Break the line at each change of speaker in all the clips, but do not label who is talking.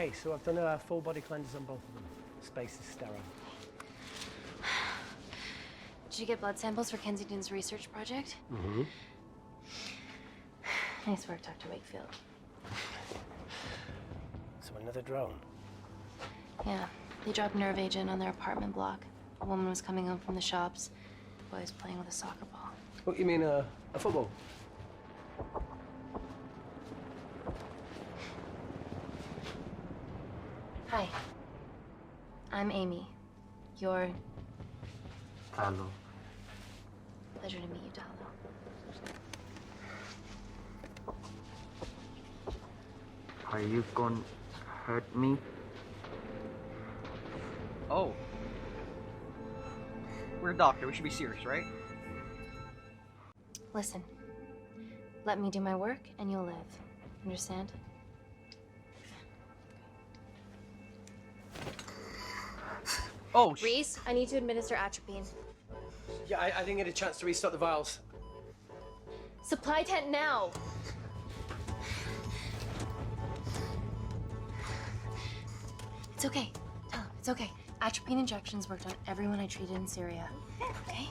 Okay, so I've done a full body cleanse on both of them. Space is sterile.
Did you get blood samples for Kensington's research project?
Mm-hmm.
Nice work, Dr. Wakefield.
So another drone.
Yeah, they dropped nerve agent on their apartment block. A woman was coming home from the shops. The boy was playing with a soccer ball.
What, you mean a football?
Hi. I'm Amy. You're...
Hello.
Pleasure to meet you, Talo.
Are you gonna hurt me?
Oh. We're a doctor. We should be serious, right?
Listen. Let me do my work and you'll live. Understand?
Oh,
Reese, I need to administer atropine.
Yeah, I didn't get a chance to restock the vials.
Supply tent now! It's okay. Tell him, it's okay. Atropine injections worked on everyone I treated in Syria. Okay?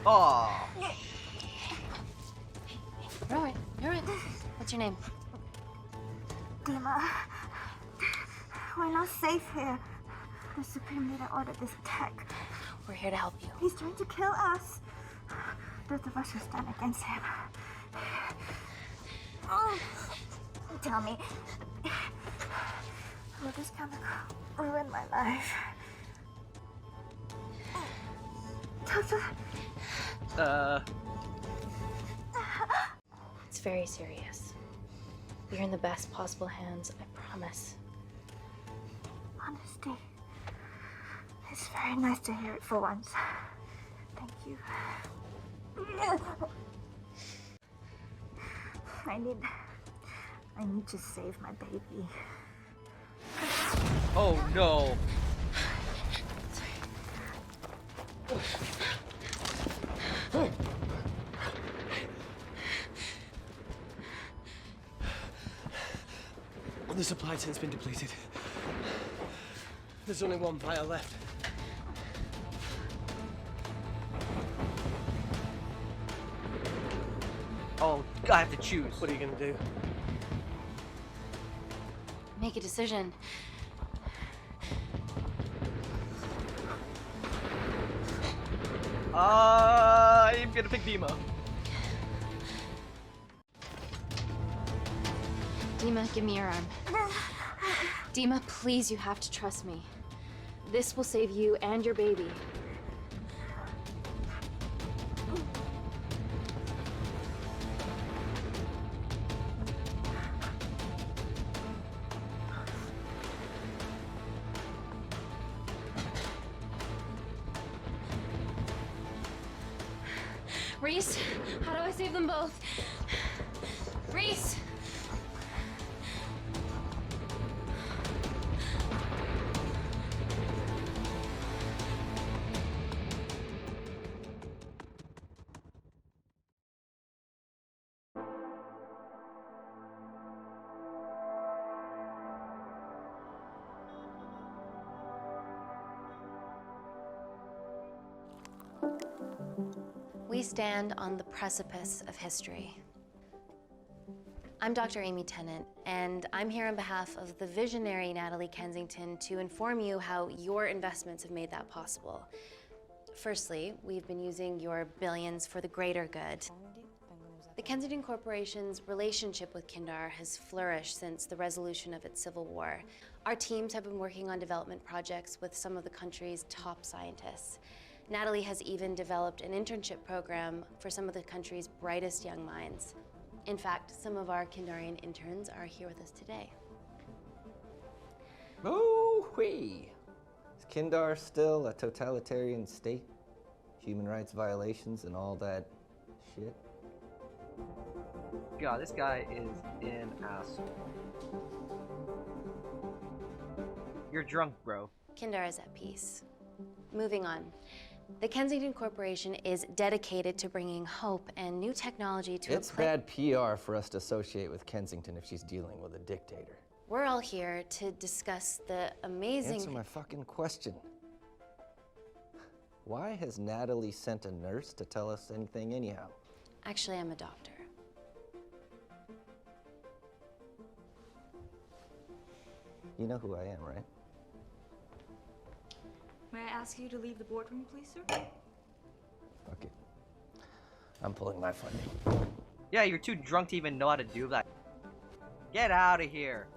oh.
You're all right. You're all right. What's your name?
Dima, we're not safe here. The Supreme Leader ordered this attack.
We're here to help you.
He's trying to kill us. Both of us will stand against him. Oh, tell me, will this chemical ruin my life? Doctor?
It's very serious. You're in the best possible hands, I promise.
Honesty. It's very nice to hear it for once. Thank you. I need to save my baby.
Oh no.
The supply tent's been depleted. There's only one vial left.
Oh, I have to choose.
What are you gonna do?
Make a decision.
I'm gonna pick Dima.
Dima, give me your arm. Dima, please, you have to trust me. This will save you and your baby. Reese, how do I save them both? Reese! We stand on the precipice of history. I'm Dr. Amy Tenant, and I'm here on behalf of the visionary Natalie Kensington to inform you how your investments have made that possible. Firstly, we've been using your billions for the greater good. The Kensington Corporation's relationship with Kindar has flourished since the resolution of its civil war. Our teams have been working on development projects with some of the country's top scientists. Natalie has even developed an internship program for some of the country's brightest young minds. In fact, some of our Kindarian interns are here with us today.
Oh-wee! Is Kindar still a totalitarian state? Human rights violations and all that shit?
God, this guy is an asshole. You're drunk, bro.
Kindar is at peace. Moving on. The Kensington Corporation is dedicated to bringing hope and new technology to
It's bad PR for us to associate with Kensington if she's dealing with a dictator.
We're all here to discuss the amazing...
Answer my fucking question. Why has Natalie sent a nurse to tell us anything anyhow?
Actually, I'm a doctor.
You know who I am, right?
May I ask you to leave the boardroom, please, sir?
Fuck it. I'm pulling my funding.
Yeah, you're too drunk to even know how to do that. Get out of here.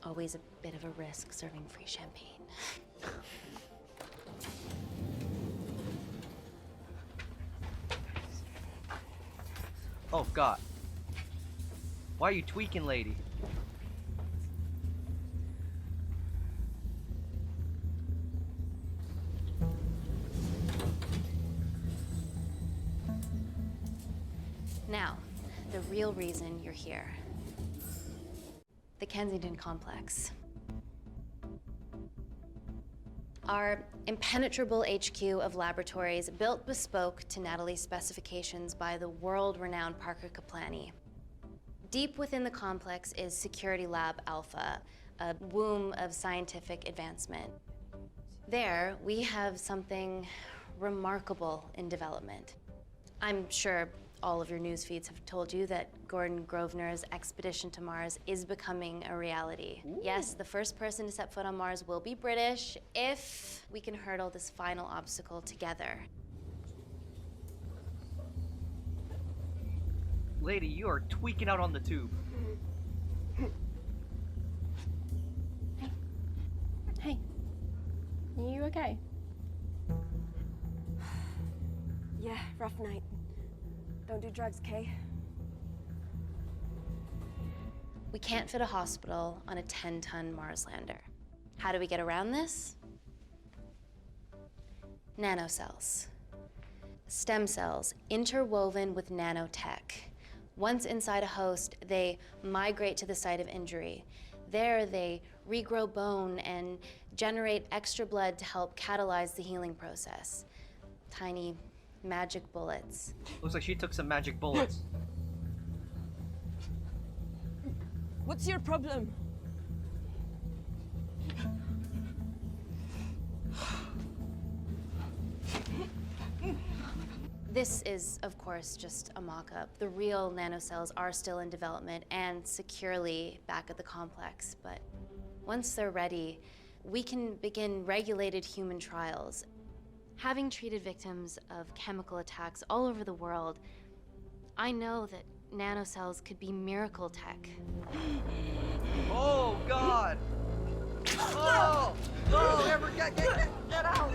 Always a bit of a risk serving free champagne.
Oh, God. Why are you tweaking, lady?
Now, the real reason you're here. The Kensington Complex. Our impenetrable HQ of laboratories built bespoke to Natalie's specifications by the world-renowned Parker Kaplani. Deep within the complex is Security Lab Alpha, a womb of scientific advancement. There, we have something remarkable in development. I'm sure all of your news feeds have told you that Gordon Grosvenor's expedition to Mars is becoming a reality. Ooh. Yes, the first person to set foot on Mars will be British if we can hurdle this final obstacle together.
Lady, you are tweaking out on the tube.
Hey. Are you okay?
Yeah, rough night. Don't do drugs, Kay.
We can't fit a hospital on a 10-ton Mars lander. How do we get around this? Nanocells. Stem cells interwoven with nanotech. Once inside a host, they migrate to the site of injury. There, they regrow bone and generate extra blood to help catalyze the healing process. Tiny magic bullets.
Looks like she took some magic bullets.
What's your problem?
This is, of course, just a mock-up. The real nanocells are still in development and securely back at the complex, but once they're ready, we can begin regulated human trials. Having treated victims of chemical attacks all over the world, I know that nanocells could be miracle tech.
Oh, God! Oh! Oh, Amber, get out!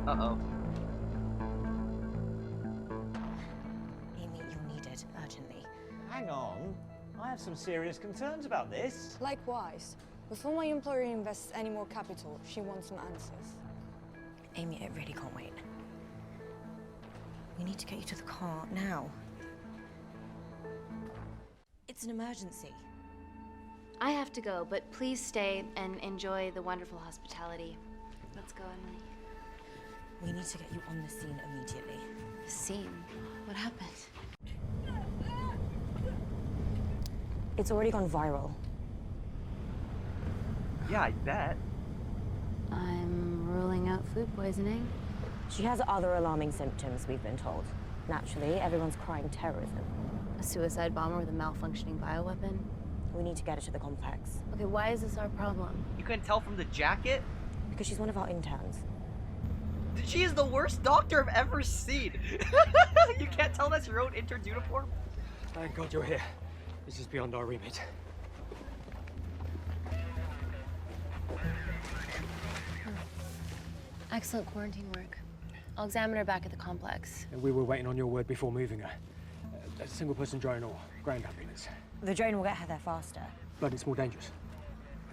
Uh-oh.
Amy, you're needed urgently.
Hang on. I have some serious concerns about this.
Likewise. Before my employer invests any more capital, she wants some answers.
Amy, it really can't wait. We need to get you to the car now. It's an emergency.
I have to go, but please stay and enjoy the wonderful hospitality. Let's go, Emily.
We need to get you on the scene immediately.
The scene? What happened?
It's already gone viral.
Yeah, I bet.
I'm ruling out food poisoning.
She has other alarming symptoms, we've been told. Naturally, everyone's crying terrorism.
A suicide bomber with a malfunctioning bioweapon?
We need to get her to the complex.
Okay, why is this our problem?
You couldn't tell from the jacket?
Because she's one of our interns.
She is the worst doctor I've ever seen. You can't tell that's your own intern's uniform?
Thank God you're here. This is beyond our remit.
Excellent quarantine work. I'll examine her back at the complex.
And we were waiting on your word before moving her. A single-person drone or ground ambulance.
The drone will get her there faster.
But it's more dangerous.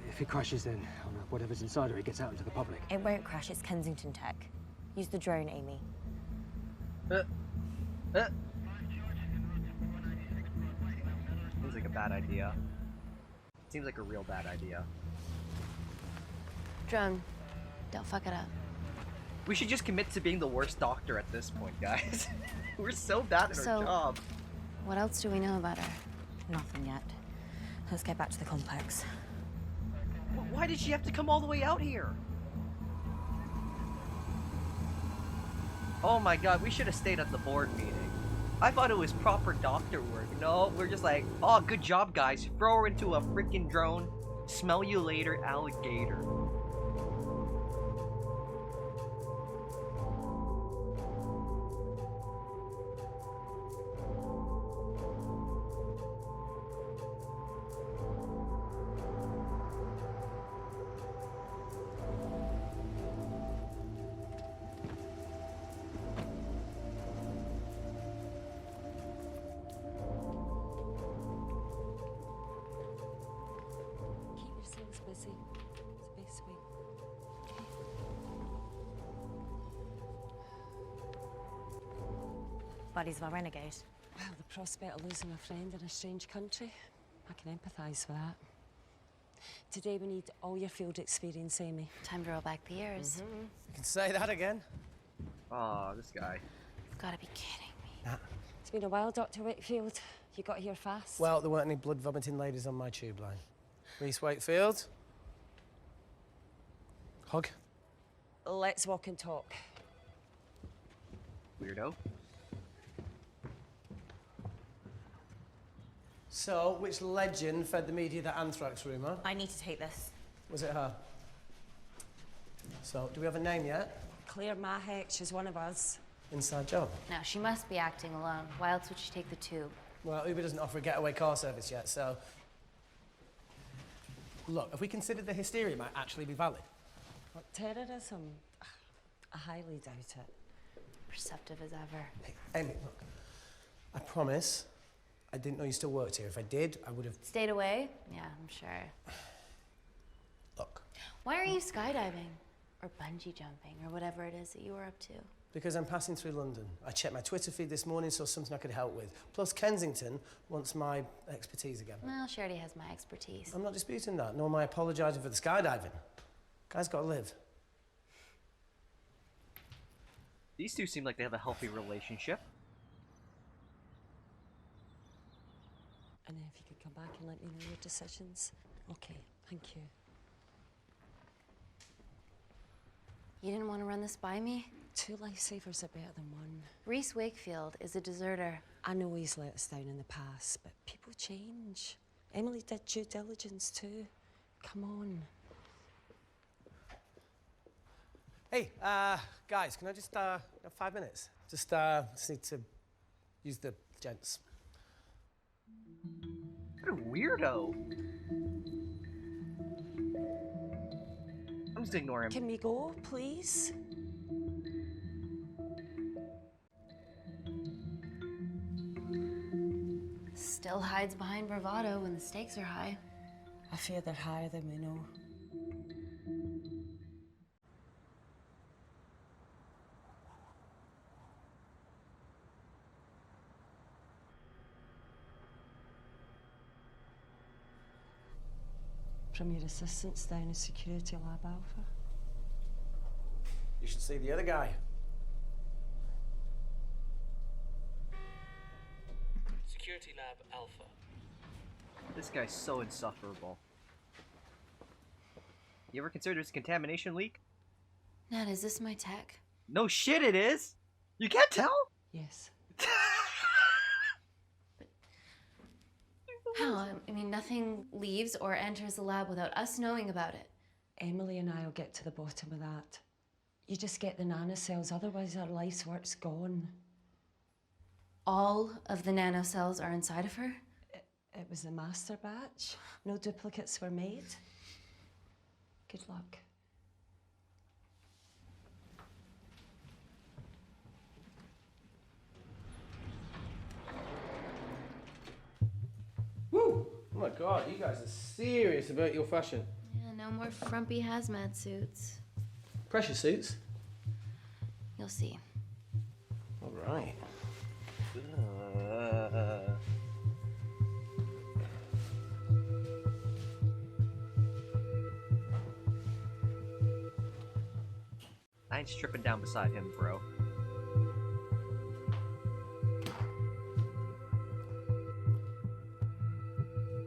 If it crashes, then whatever's inside her, it gets out into the public.
It won't crash, it's Kensington tech. Use the drone, Amy.
Seems like a bad idea. Seems like a real bad idea.
Drone, don't fuck it up.
We should just commit to being the worst doctor at this point, guys. We're so bad at our job.
What else do we know about her?
Nothing yet. Let's get back to the complex.
Why did she have to come all the way out here? Oh my god, we should have stayed at the board meeting. I thought it was proper doctor work. No, we're just like, oh, good job, guys. Throw her into a freaking drone. Smell you later, alligator.
Busy. It's a bit sweet.
Bodies of a renegade.
Well, the prospect of losing a friend in a strange country, I can empathise with that. Today we need all your field experience, Amy.
Time to roll back the years.
You can say that again.
Aw, this guy.
You've got to be kidding me.
It's been a while, Dr. Wakefield. You got here fast.
Well, there weren't any blood-vomiting ladies on my tube line. Reese Wakefield. Hug.
Let's walk and talk.
Weirdo.
So, which legend fed the media that anthrax rumour?
I need to take this.
Was it her? So, do we have a name yet?
Claire Mahek, she's one of us.
Inside job.
No, she must be acting alone. Why else would she take the tube?
Well, Uber doesn't offer a getaway car service yet, so... Look, have we considered the hysteria might actually be valid?
What, terrorism? I highly doubt it.
Perceptive as ever.
Hey, Amy, look. I promise I didn't know you still worked here. If I did, I would have...
Stayed away? Yeah, I'm sure.
Look.
Why are you skydiving? Or bungee jumping, or whatever it is that you were up to?
Because I'm passing through London. I checked my Twitter feed this morning, saw something I could help with. Plus, Kensington wants my expertise again.
Well, she already has my expertise.
I'm not disputing that, nor am I apologising for the skydiving. Guy's got to live.
These two seem like they have a healthy relationship.
And if you could come back and let me know your decisions. Okay, thank you.
You didn't want to run this by me?
2 lifesavers are better than 1.
Reese Wakefield is a deserter.
I know he's let us down in the past, but people change. Emily did due diligence too. Come on.
Hey, guys, can I just, have 5 minutes? Just need to use the gents.
What a weirdo. I'm just ignore him.
Can we go, please?
Still hides behind bravado when the stakes are high.
I fear they're higher than we know. From your assistants down in Security Lab Alpha.
You should see the other guy.
Security Lab Alpha.
This guy's so insufferable. You ever considered this contamination leak?
Nat, is this my tech?
No shit it is! You can't tell?
Yes.
How? I mean, nothing leaves or enters the lab without us knowing about it.
Emily and I will get to the bottom of that. You just get the nanocells, otherwise our life's work's gone.
All of the nanocells are inside of her?
It was the master batch. No duplicates were made. Good luck.
Woo! Oh my god, you guys are serious about your fashion.
Yeah, no more frumpy hazmat suits.
Pressure suits?
You'll see.
All right.
I ain't stripping down beside him, bro.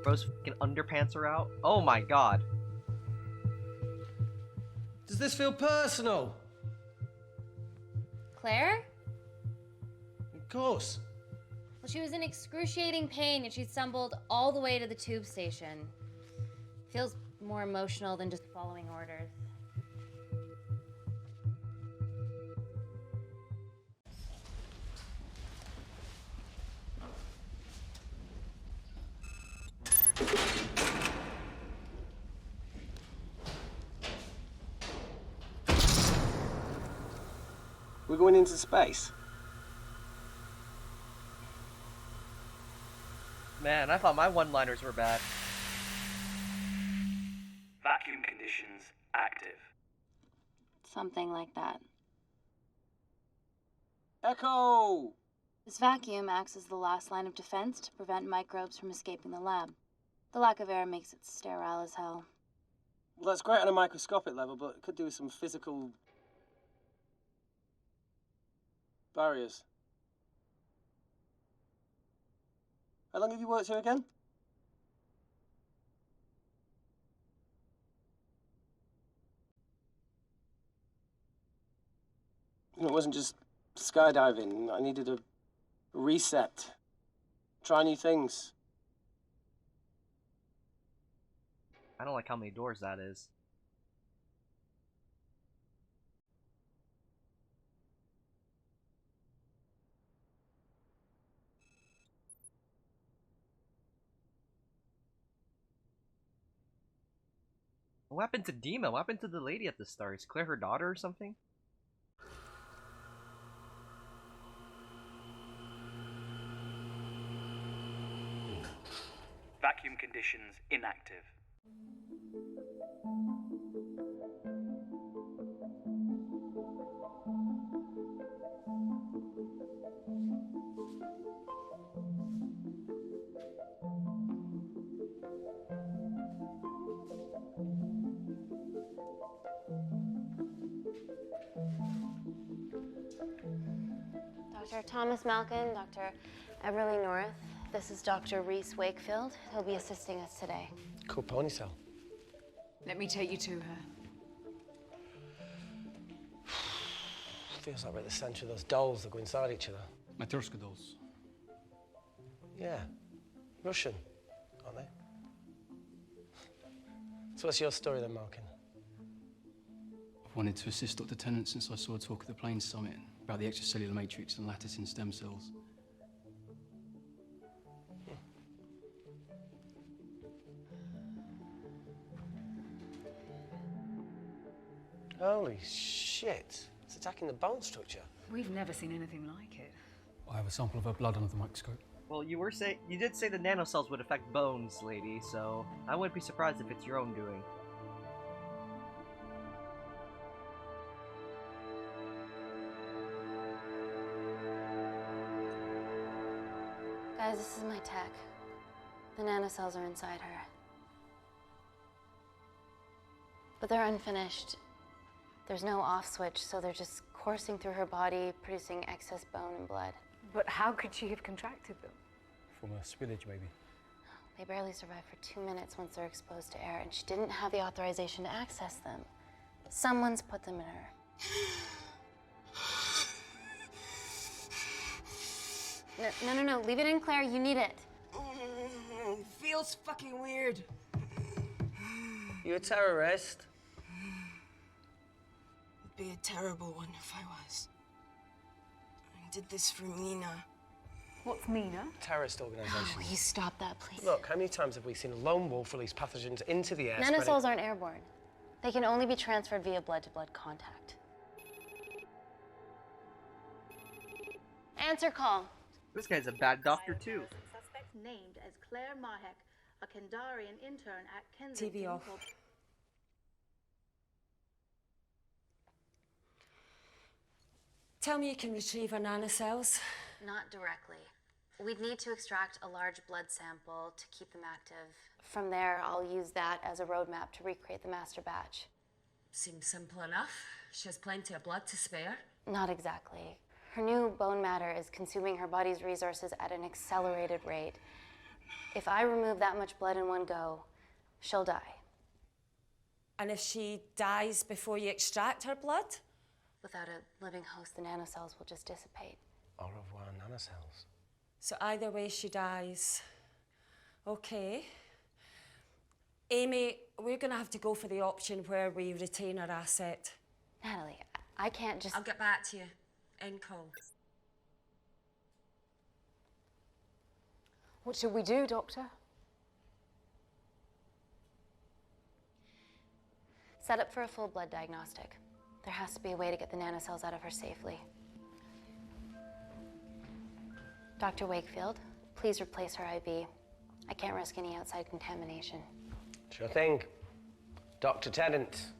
Bro's fucking underpants are out. Oh my god.
Does this feel personal?
Claire?
Of course.
Well, she was in excruciating pain and she stumbled all the way to the tube station. Feels more emotional than just following orders.
We're going into space.
Man, I thought my one-liners were bad.
Vacuum conditions active.
Something like that.
Echo!
This vacuum acts as the last line of defense to prevent microbes from escaping the lab. The lack of air makes it sterile as hell.
Well, that's great on a microscopic level, but it could do with some physical barriers. How long have you worked here again? It wasn't just skydiving. I needed a reset. Try new things.
I don't like how many doors that is. What happened to Dima? What happened to the lady at the start? Is Claire her daughter or something?
Vacuum conditions inactive.
Dr. Thomas Malkin, Dr. Everly North. This is Dr. Reese Wakefield. He'll be assisting us today.
Cool ponytail.
Let me take you to her.
Feels like we're at the centre of those dolls that go inside each other.
Matryoshka dolls.
Yeah. Russian, aren't they? So what's your story then, Malkin?
I've wanted to assist Dr. Tenant since I saw a talk at the Plains Summit about the extracellular matrix and lattice in stem cells.
Holy shit. It's attacking the bone structure.
We've never seen anything like it.
I have a sample of her blood under the microscope.
Well, you did say the nanocells would affect bones, lady, so I wouldn't be surprised if it's your own doing.
Guys, this is my tech. The nanocells are inside her. But they're unfinished. There's no off switch, so they're just coursing through her body, producing excess bone and blood.
But how could she have contracted them?
From a spillage, maybe.
They barely survive for 2 minutes once they're exposed to air, and she didn't have the authorization to access them. Someone's put them in her. No, leave it in, Claire, you need it.
Feels fucking weird.
You a terrorist?
It'd be a terrible one if I was. I did this for Mina.
What's Mina?
Terrorist organisation.
Oh, will you stop that, please?
Look, how many times have we seen a lone wolf release pathogens into the air?
Nanocells aren't airborne. They can only be transferred via blood-to-blood contact. Answer call.
This guy's a bad doctor, too.
Suspect named as Claire Mahek, a Kandarian intern at Kensington.
TV off. Tell me you can retrieve her nanocells.
Not directly. We'd need to extract a large blood sample to keep them active. From there, I'll use that as a roadmap to recreate the master batch.
Seems simple enough. She has plenty of blood to spare.
Not exactly. Her new bone matter is consuming her body's resources at an accelerated rate. If I remove that much blood in one go, she'll die.
And if she dies before you extract her blood?
Without a living host, the nanocells will just dissipate.
Au revoir, nanocells.
So either way, she dies. Okay. Amy, we're gonna have to go for the option where we retain our asset.
Natalie, I can't just...
I'll get back to you. End call.
What should we do, Doctor?
Set up for a full blood diagnostic. There has to be a way to get the nanocells out of her safely. Dr. Wakefield, please replace her IV. I can't risk any outside contamination.
Sure thing. Dr. Tenant.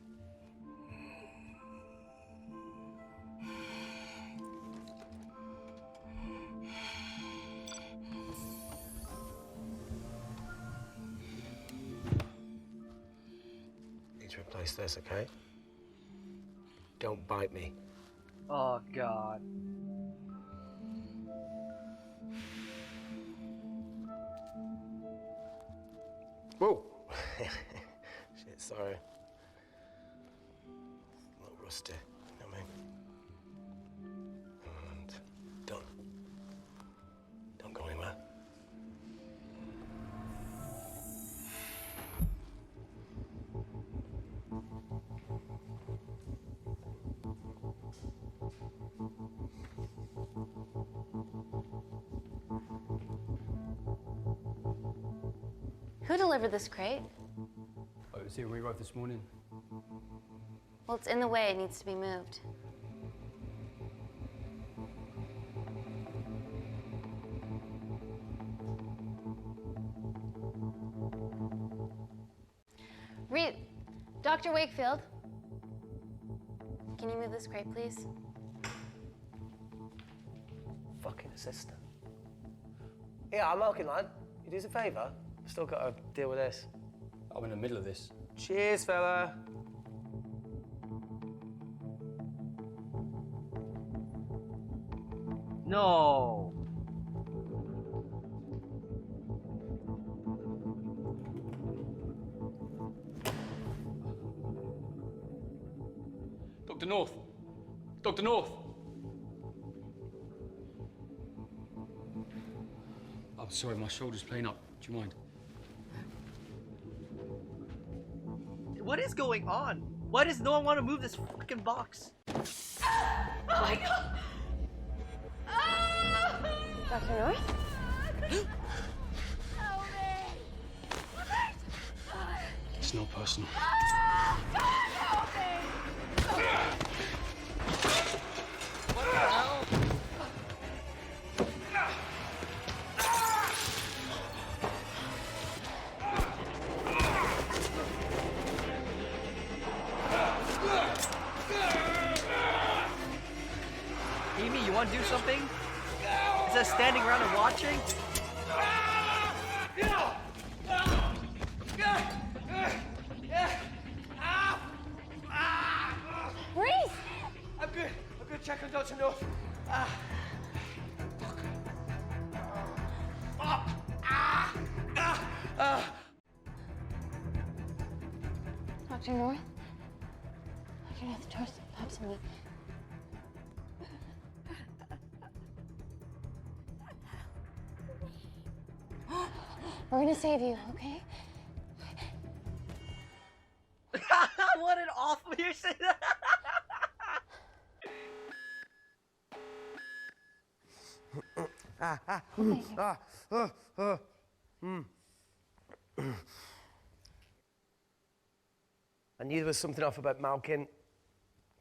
Need to replace this, okay? Don't bite me.
Oh, God.
Whoa! Shit, sorry. A little rusty, you know what I mean? And don't go anywhere.
Who delivered this crate?
Oh, it was here when we arrived this morning.
Well, it's in the way. It needs to be moved. Dr. Wakefield, can you move this crate, please?
Fucking assistant. Yeah, I'm working, lad. You do us a favour? I've still got to deal with this.
I'm in the middle of this.
Cheers, fella.
No.
Dr. North. Dr. North. I'm sorry, my shoulder's playing up. Do you mind?
What is going on? Why does no one want to move this fucking box?
Oh my God!
Dr. North?
Help me!
It's not personal.
Help me!
What the hell? Amy, you want to do something? Is that standing around and watching?
Reese!
I'm good. Check on Dr. North.
Dr. North? Dr. North, trust me. We're gonna save you, okay?
What an awful you say that.
I knew there was something off about Malkin.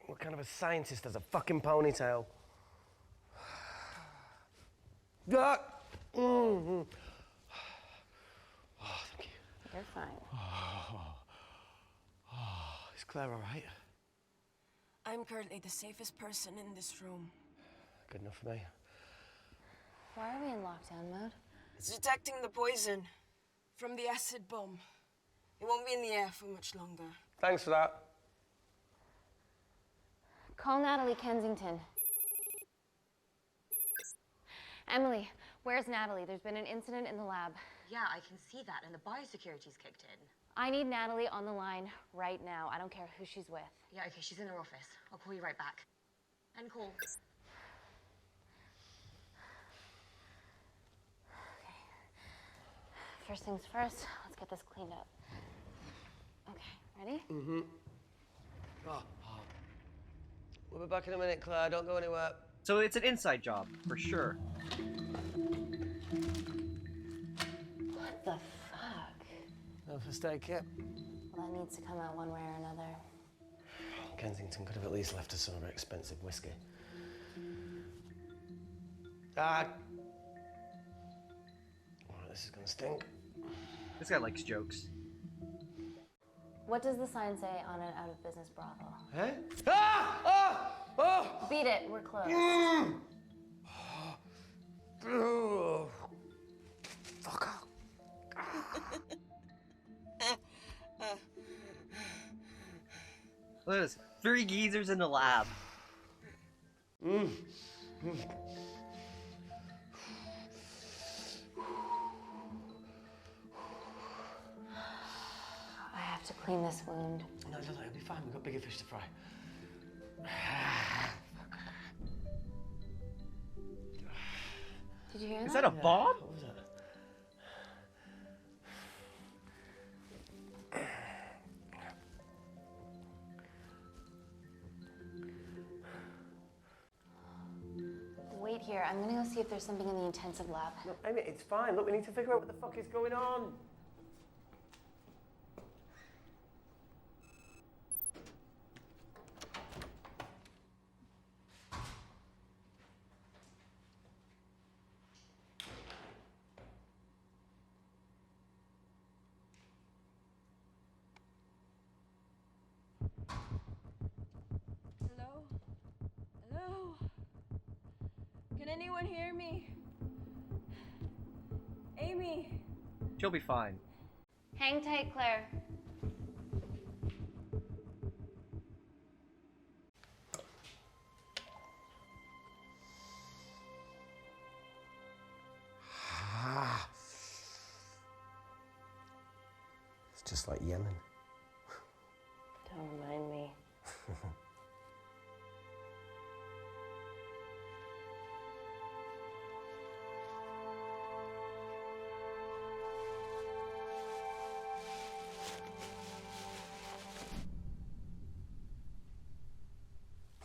What kind of a scientist has a fucking ponytail? Oh, thank you.
You're fine.
Is Claire all right?
I'm currently the safest person in this room.
Good enough for me.
Why are we in lockdown mode?
It's detecting the poison from the acid bomb. It won't be in the air for much longer.
Thanks for that.
Call Natalie Kensington. Emily, where's Natalie? There's been an incident in the lab.
Yeah, I can see that, and the biosecurity's kicked in.
I need Natalie on the line right now. I don't care who she's with.
Yeah, okay, she's in her office. I'll call you right back. End call.
Okay. First things first, let's get this cleaned up. Okay, ready?
Mm-hmm. Oh. We'll be back in a minute, Claire. Don't go anywhere.
So it's an inside job, for sure.
What the fuck?
No first aid kit?
Well, that needs to come out one way or another.
Kensington could have at least left us some of her expensive whiskey. Ah! Alright, this is gonna stink.
This guy likes jokes.
What does the sign say on an out-of-business brothel?
Eh? Ah! Oh! Oh!
Beat it, we're closed.
Oh. Fuck off.
Look at this. 3 geezers in the lab.
I have to clean this wound.
No, it'll be fine. We've got bigger fish to fry.
Did you hear that?
Is that a bomb?
What was that?
Wait here. I'm gonna go see if there's something in the intensive lab.
No, Amy, it's fine. Look, we need to figure out what the fuck is going on.
Hello? Hello? Can anyone hear me? Amy?
She'll be fine.
Hang tight, Claire.
It's just like Yemen.
Don't remind me.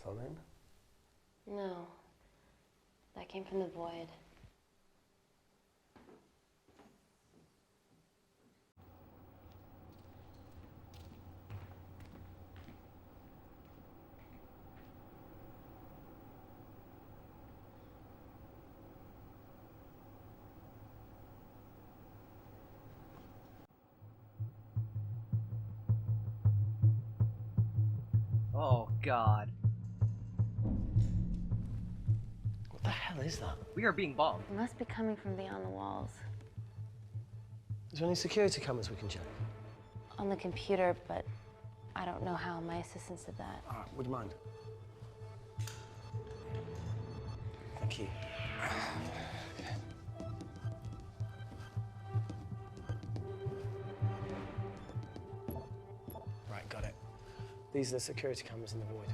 Plumbing?
No. That came from the void.
Oh, God.
What the hell is that?
We are being bombed.
It must be coming from beyond the walls.
Is there any security cameras we can check?
On the computer, but I don't know how. My assistants did that.
All right, would you mind? Thank you. Right, got it. These are the security cameras in the void.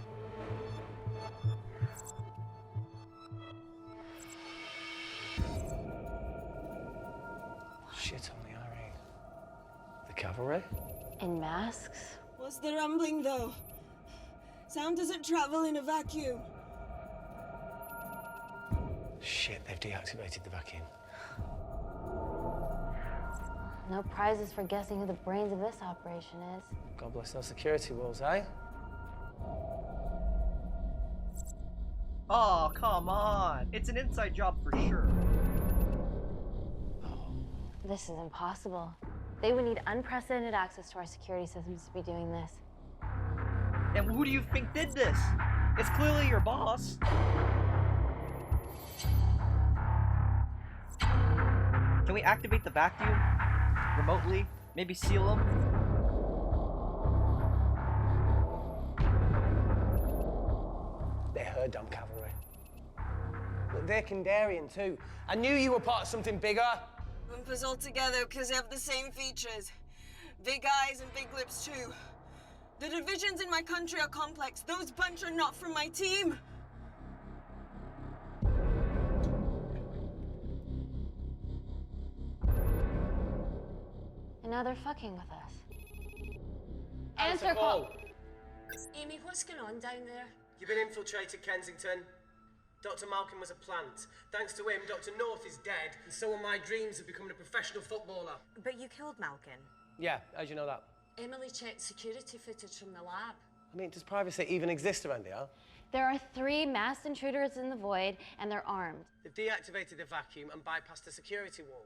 Shit on the RE. The cavalry?
In masks?
What's the rumbling, though? Sound doesn't travel in a vacuum.
Shit, they've deactivated the vacuum.
No prizes for guessing who the brains of this operation is.
God bless those security walls, eh?
Oh, come on. It's an inside job for sure.
This is impossible. They would need unprecedented access to our security systems to be doing this.
And who do you think did this? It's clearly your boss. Can we activate the vacuum remotely? Maybe seal them?
her damn cavalry. But they're Kandarian too. I knew you were part of something bigger.
Lump us all together because they have the same features. Big eyes and big lips too. The divisions in my country are complex. Those bunch are not from my team.
And now they're fucking with us.
Answer call.
Amy, what's going on down there?
You've been infiltrated, Kensington. Dr. Malkin was a plant. Thanks to him, Dr. North is dead, and so are my dreams of becoming a professional footballer.
But you killed Malkin.
Yeah, how'd you know that?
Emily checked security footage from the lab.
I mean, does privacy even exist around here?
There are 3 masked intruders in the void, and they're armed.
They've deactivated the vacuum and bypassed the security wall.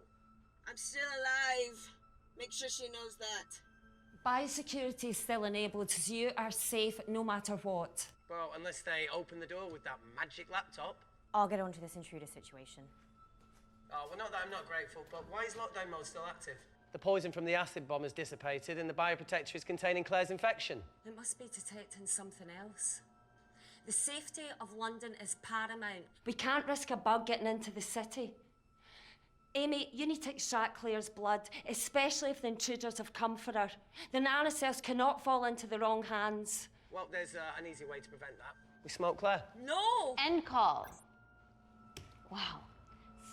I'm still alive. Make sure she knows that.
Biosecurity is still enabled, so you are safe no matter what.
Well, unless they open the door with that magic laptop.
I'll get onto this intruder situation.
Oh, well, not that I'm not grateful, but why is lockdown mode still active? The poison from the acid bomb has dissipated and the bioprotector is containing Claire's infection.
It must be detecting something else. The safety of London is paramount. We can't risk a bug getting into the city. Amy, you need to extract Claire's blood, especially if the intruders have come for her. The nanocells cannot fall into the wrong hands.
Well, there's an easy way to prevent that. We smoke Claire.
No!
End call. Wow.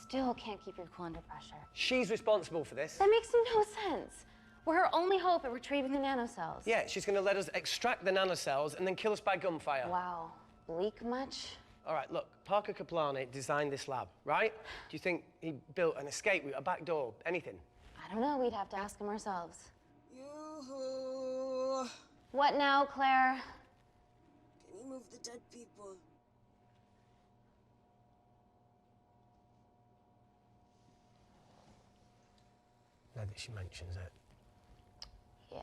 Still can't keep your cool under pressure.
She's responsible for this.
That makes no sense. We're her only hope at retrieving the nanocells.
Yeah, she's going to let us extract the nanocells and then kill us by gunfire.
Wow. Bleak much?
All right, look, Parker Kaplani designed this lab, right? Do you think he built an escape route, a back door, anything?
I don't know. We'd have to ask him ourselves.
Yoo-hoo.
What now, Claire?
Can you move the dead people?
Now that she mentions it.
Yeah.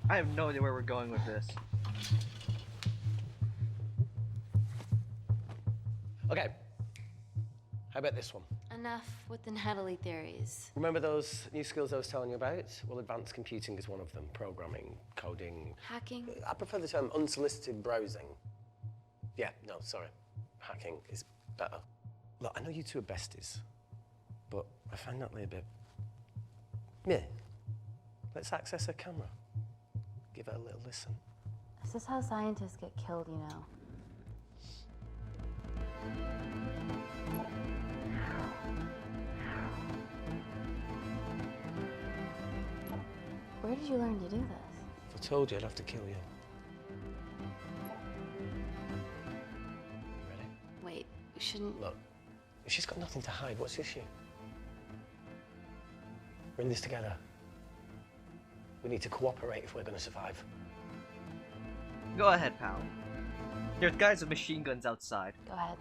I have no idea where we're going with this.
Okay. How about this one?
Enough with the Natalie theories.
Remember those new skills I was telling you about? Well, advanced computing is one of them. Programming, coding.
Hacking?
I prefer the term unsolicited browsing. Yeah, no, sorry. Hacking is better. Look, I know you two are besties, but I find Natalie a bit... meh. Let's access her camera. Give her a little listen.
This is how scientists get killed, you know. Where did you learn to do this?
If I told you, I'd have to kill you. Ready?
Wait, we shouldn't...
Look, if she's got nothing to hide, what's the issue? We're in this together. We need to cooperate if we're going to survive.
Go ahead, pal. There's guys with machine guns outside.
Go ahead.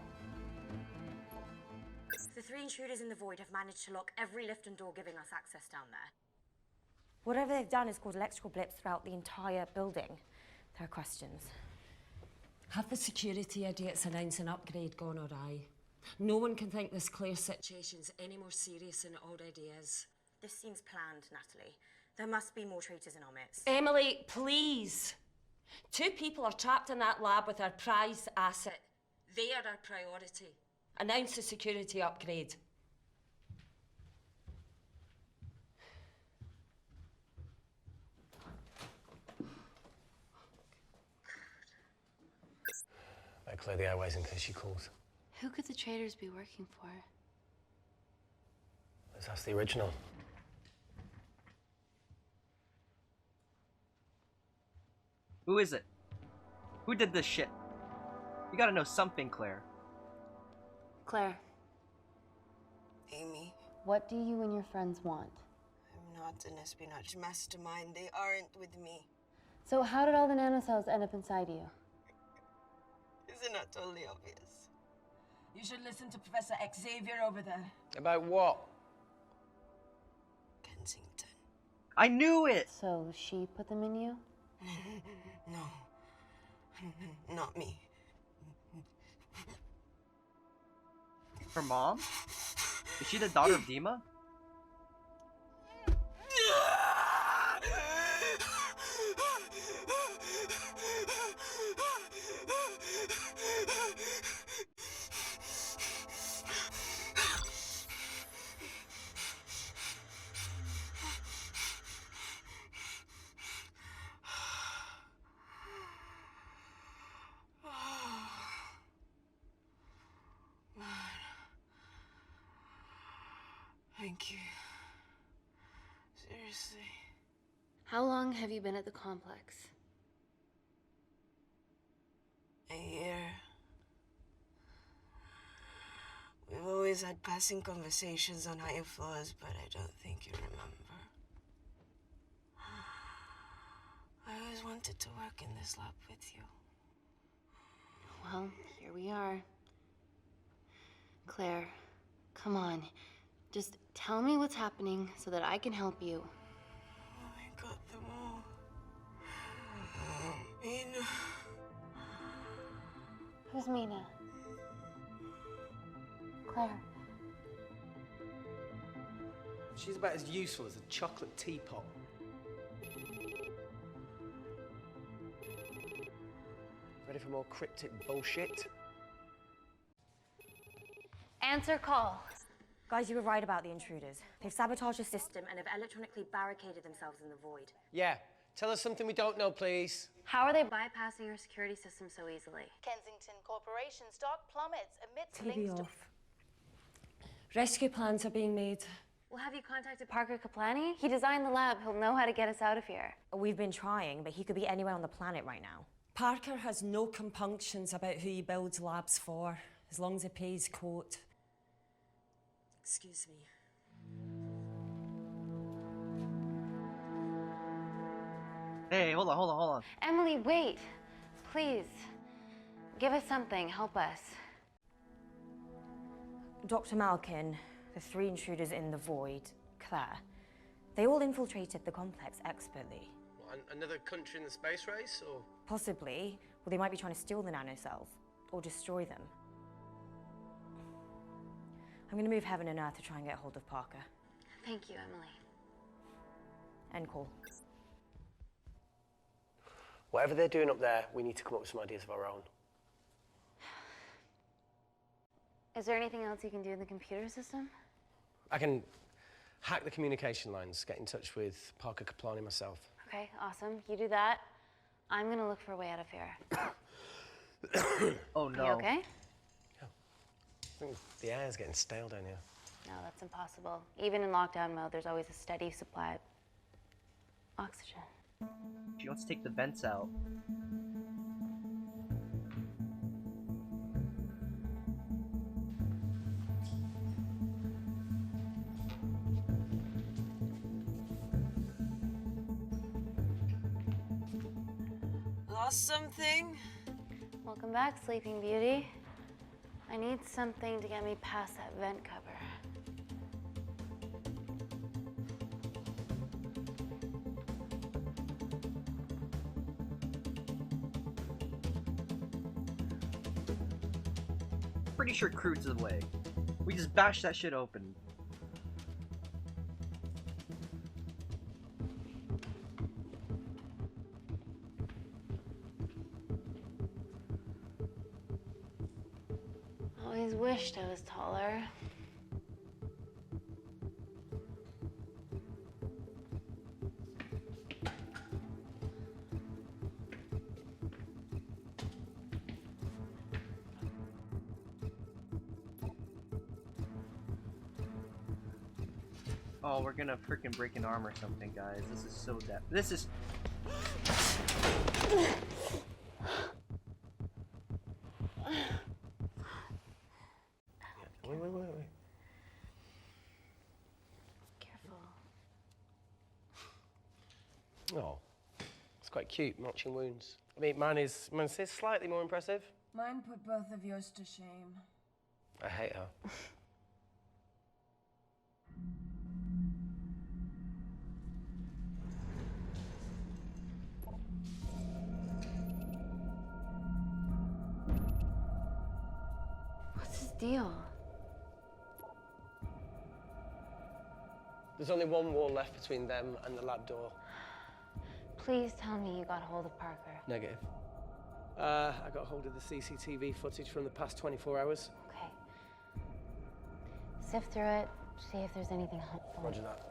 The 3 intruders in the void have managed to lock every lift and door giving us access down there. Whatever they've done has caused electrical blips throughout the entire building. There are questions.
Have the security idiots announce an upgrade gone awry? No one can think this Claire situation's any more serious than it already is.
This seems planned, Natalie. There must be more traitors in our midst.
Emily, please. 2 people are trapped in that lab with our prized asset. They are our priority. Announce the security upgrade.
Better clear the airways in case she calls.
Who could the traitors be working for?
Let's ask the original.
Who is it? Who did this shit? You gotta know something, Claire.
Claire,
Amy,
what do you and your friends want?
I'm not an espionage mastermind. They aren't with me.
So how did all the nanocells end up inside you?
Isn't that totally obvious? You should listen to Professor Xavier over there.
About what?
Kensington.
I knew it!
So she put them in you?
No. Not me.
Her mom? Is she the daughter of Dima?
Thank you. Seriously.
How long have you been at the complex?
A year. We've always had passing conversations on higher floors, but I don't think you remember. I always wanted to work in this lab with you.
Well, here we are. Claire, come on. Just tell me what's happening so that I can help you.
I got them all. Mina.
Who's Mina? Claire.
She's about as useful as a chocolate teapot. Ready for more cryptic bullshit?
Answer call.
Guys, you were right about the intruders. They've sabotaged the system and have electronically barricaded themselves in the void.
Yeah. Tell us something we don't know, please.
How are they bypassing our security system so easily?
Kensington Corporation's stock plummets amidst
TV
links to...
off. Rescue plans are being made.
Well, have you contacted Parker Kaplani? He designed the lab. He'll know how to get us out of here.
We've been trying, but he could be anywhere on the planet right now.
Parker has no compunctions about who he builds labs for, as long as he pays quote. Excuse me.
Hey, hold on.
Emily, wait. Please. Give us something. Help us.
Dr. Malkin, the 3 intruders in the void, Claire, they all infiltrated the complex expertly.
What, another country in the space race, or?
Possibly. Well, they might be trying to steal the nanocells or destroy them. I'm going to move heaven and earth to try and get hold of Parker.
Thank you, Emily.
End call.
Whatever they're doing up there, we need to come up with some ideas of our own.
Is there anything else you can do in the computer system?
I can hack the communication lines, get in touch with Parker Kaplani myself.
Okay, awesome. You do that. I'm gonna look for a way out of here.
Oh no.
You okay?
I think the air's getting stale down here.
No, that's impossible. Even in lockdown mode, there's always a steady supply of oxygen.
She wants to take the vents out.
Lost something?
Welcome back, Sleeping Beauty. I need something to get me past that vent cover.
Pretty sure Crude's the way. We just bash that shit open.
Always wished I was taller.
Oh, we're gonna freaking break an arm or something, guys. This is so dead. This is.
Wait.
Careful.
Oh, it's quite cute, matching wounds. I mean, mine's slightly more impressive.
Mine put both of yours to shame.
I hate her.
What's his deal?
There's only one wall left between them and the lab door.
Please tell me you got hold of Parker.
Negative. I got hold of the CCTV footage from the past 24 hours.
Okay. Sift through it, see if there's anything helpful.
Roger that.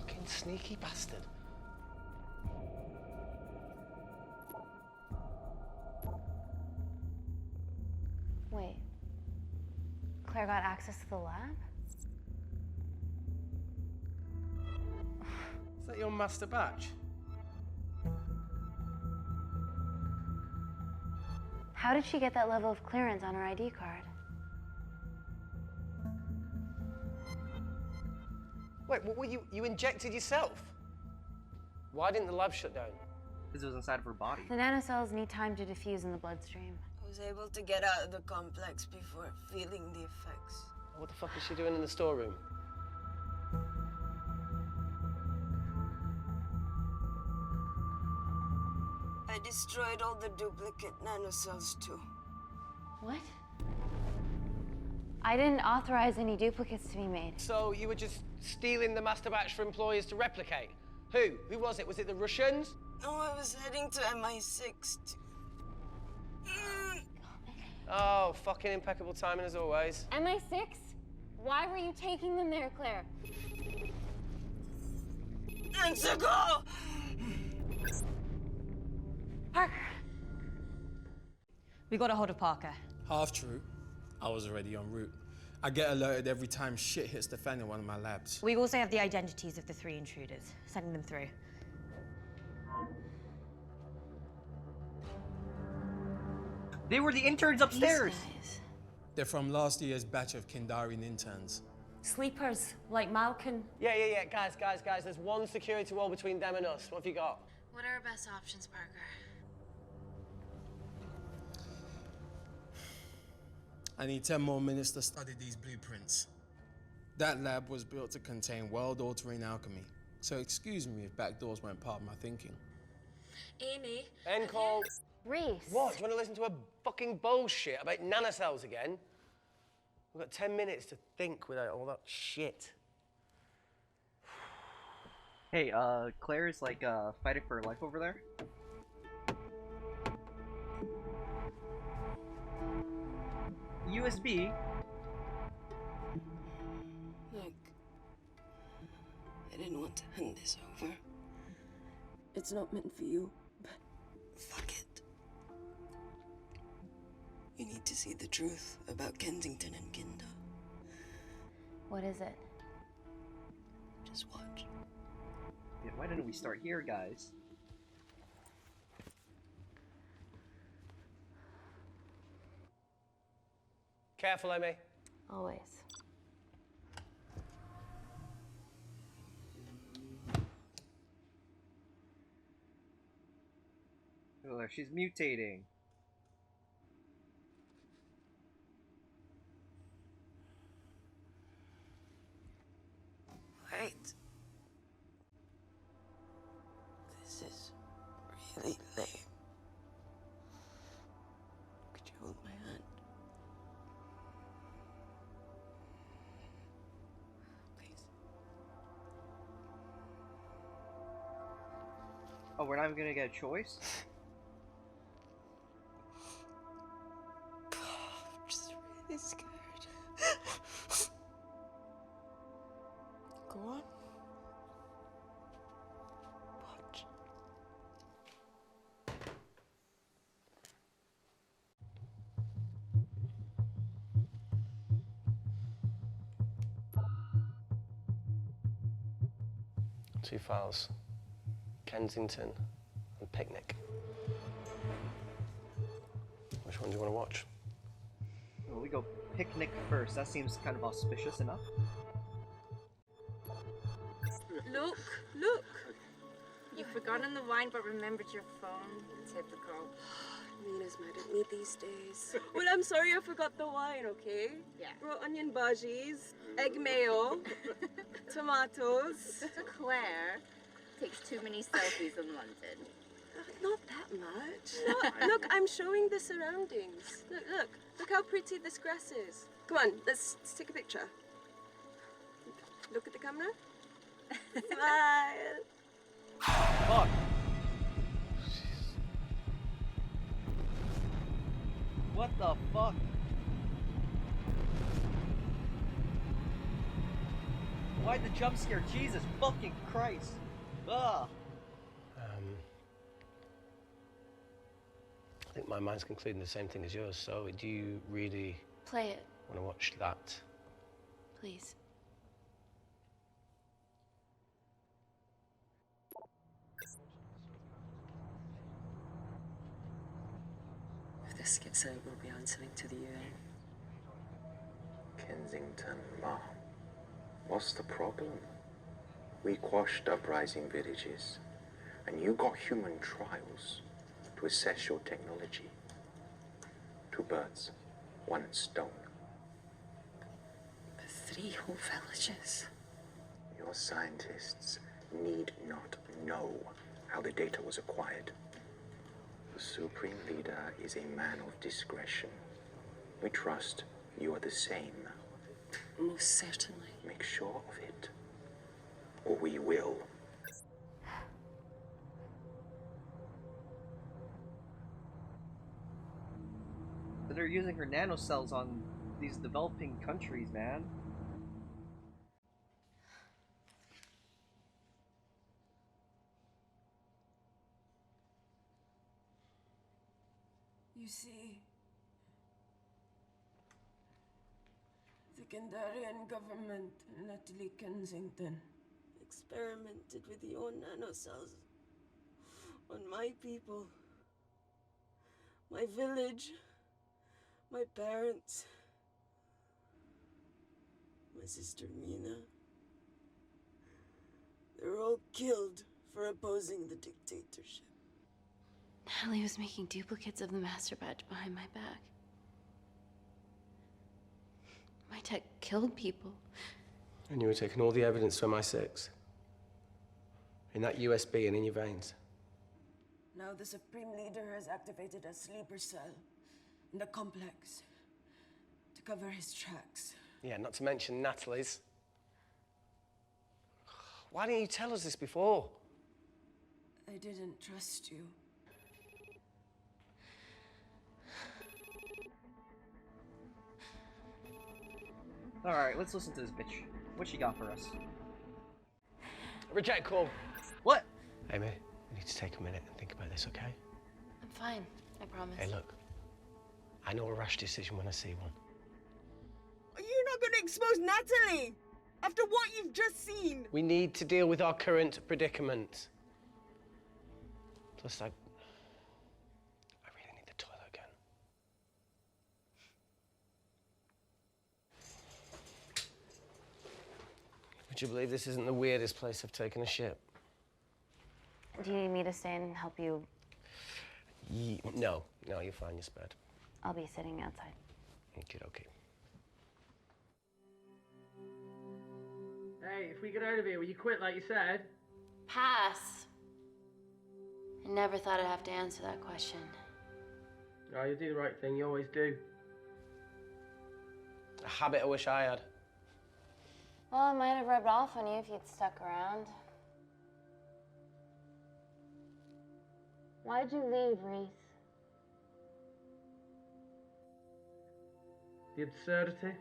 Fucking sneaky bastard.
access to the lab?
Is that your master batch?
How did she get that level of clearance on her ID card?
Wait, what were you injected yourself? Why didn't the lab shut down?
Because it was inside of her body.
The nanocells need time to diffuse in the bloodstream.
I was able to get out of the complex before feeling the effects.
What the fuck is she doing in the storeroom?
I destroyed all the duplicate nanocells too.
What? I didn't authorize any duplicates to be made.
So you were just stealing the master batch for employers to replicate? Who? Who was it? Was it the Russians?
No, I was heading to MI6
Oh, fucking impeccable timing as always.
MI6? Why were you taking them there, Claire?
Let's go!
Parker! We got a hold of Parker.
Half true. I was already en route. I get alerted every time shit hits the fan in one of my labs.
We also have the identities of the 3 intruders. Sending them through.
They were the interns upstairs.
They're from last year's batch of Kindarian interns.
Sleepers, like Malkin.
Yeah. Guys. There's one security wall between them and us. What have you got?
What are our best options, Parker?
I need 10 more minutes to study these blueprints. That lab was built to contain world-altering alchemy. So excuse me if backdoors weren't part of my thinking.
Amy.
End call.
Reese.
What? Do you want to listen to a fucking bullshit about nanocells again? We've got 10 minutes to think without all that shit.
Hey, Claire's like fighting for her life over there. USB.
Look, I didn't want to hand this over. It's not meant for you, but fuck it. You need to see the truth about Kensington and Kinder.
What is it?
Just watch.
Yeah, why didn't we start here, guys?
Careful, Amy.
Always.
Oh, she's mutating.
Wait. This is really lame. Could you hold my hand? Please.
Oh, we're not even gonna get a choice?
I'm just really scared. Go on. Watch.
Two files. Kensington and Picnic. Which one do you want to watch?
Well, we go Picnic first. That seems kind of auspicious enough.
Look, look! You've forgotten the wine but remembered your phone. Typical.
Mina's mad at me these days. Well, I'm sorry I forgot the wine, okay?
Yeah.
Raw onion bhajis, egg mayo, tomatoes.
Claire takes too many selfies in London.
Not that much. Look, I'm showing the surroundings. Look how pretty this grass is. Come on, let's take a picture. Look at the camera. Smile.
Fuck.
What the fuck? Why the jump scare? Jesus fucking Christ. Ugh.
I think my mind's concluding the same thing as yours, so do you really
Play it.
want to watch that?
Please.
If this gets out, we'll be answering to the UN.
Kensington, Ma. What's the problem? We quashed uprising villages, and you got human trials to assess your technology. 2 birds, 1 stone.
But 3 whole villages.
Your scientists need not know how the data was acquired. The Supreme Leader is a man of discretion. We trust you are the same.
Most certainly.
Make sure of it, or we will.
So they're using her nanocells on these developing countries, man.
You see, the Kandarian government, Natalie Kensington,
experimented with your nanocells on my people, my village, my parents, my sister Mina. They were all killed for opposing the dictatorship.
Natalie was making duplicates of the master badge behind my back. My tech killed people.
And you were taking all the evidence to MI6? In that USB and in your veins?
Now the Supreme Leader has activated a sleeper cell in the complex to cover his tracks.
Yeah, not to mention Natalie's. Why didn't you tell us this before?
I didn't trust you.
Alright, let's listen to this bitch. What she got for us?
Reject call.
What?
Amy, we need to take a minute and think about this, okay?
I'm fine, I promise.
Hey, look. I know a rash decision when I see one.
Are you not going to expose Natalie? After what you've just seen?
We need to deal with our current predicament. Plus, I really need the toilet again. Would you believe this isn't the weirdest place I've taken a ship?
Do you need me to stay and help you?
No, you're fine, you're spared.
I'll be sitting outside.
Okay.
Hey, if we get out of here, will you quit like you said?
Pass. I never thought I'd have to answer that question.
Oh, you do the right thing, you always do.
A habit I wish I had.
Well, it might have rubbed off on you if you'd stuck around. Why'd you leave, Reese?
The absurdity.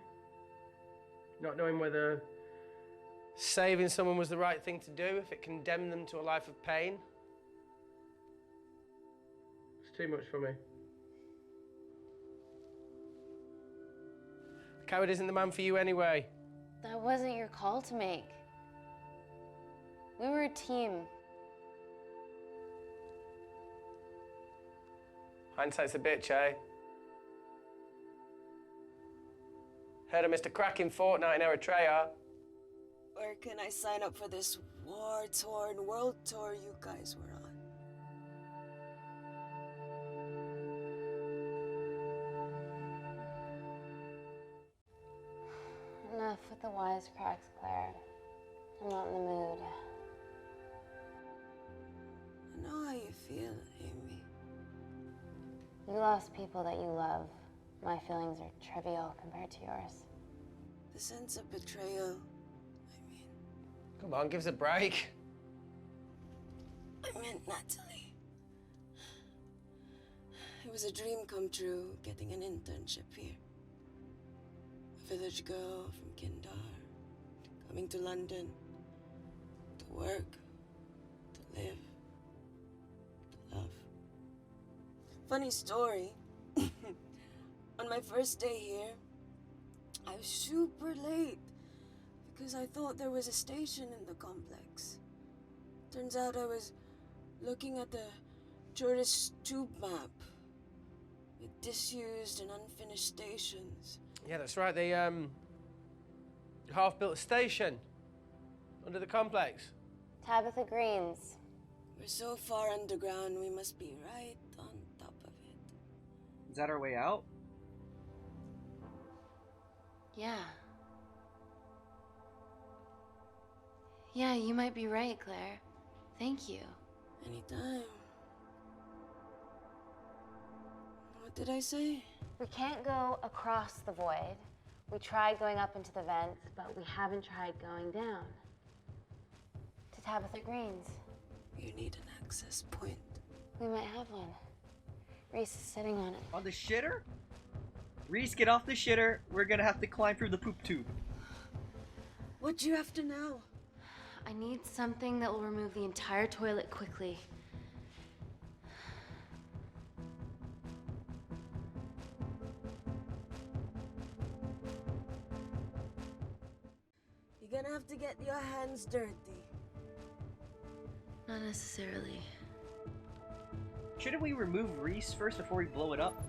Not knowing whether...
Saving someone was the right thing to do if it condemned them to a life of pain.
It's too much for me.
A coward isn't the man for you anyway.
That wasn't your call to make. We were a team.
Hindsight's a bitch, eh? Heard of Mr. Cracking Fortnite in Eritrea?
Where can I sign up for this war-torn world tour you guys were on?
Enough with the wisecracks, Claire. I'm not in the mood.
I know how you feel, Amy.
You lost people that you love. My feelings are trivial compared to yours.
The sense of betrayal.
Come on, give us a break.
I meant Natalie. It was a dream come true, getting an internship here. A village girl from Kindar, coming to London, to work, to live, to love. Funny story. On my first day here, I was super late. Because I thought there was a station in the complex. Turns out I was looking at the tourist tube map with disused and unfinished stations.
Yeah, that's right. They half-built station under the complex.
Tabitha Green's.
We're so far underground, we must be right on top of it.
Is that our way out?
Yeah. Yeah, you might be right, Claire. Thank you.
Anytime. What did I say?
We can't go across the void. We tried going up into the vents, but we haven't tried going down. To Tabitha Green's.
You need an access point.
We might have one. Reese is sitting on it.
On the shitter? Reese, get off the shitter. We're gonna have to climb through the poop tube.
What do you have to know?
I need something that will remove the entire toilet quickly.
You're gonna have to get your hands dirty.
Not necessarily.
Shouldn't we remove Reese first before we blow it up?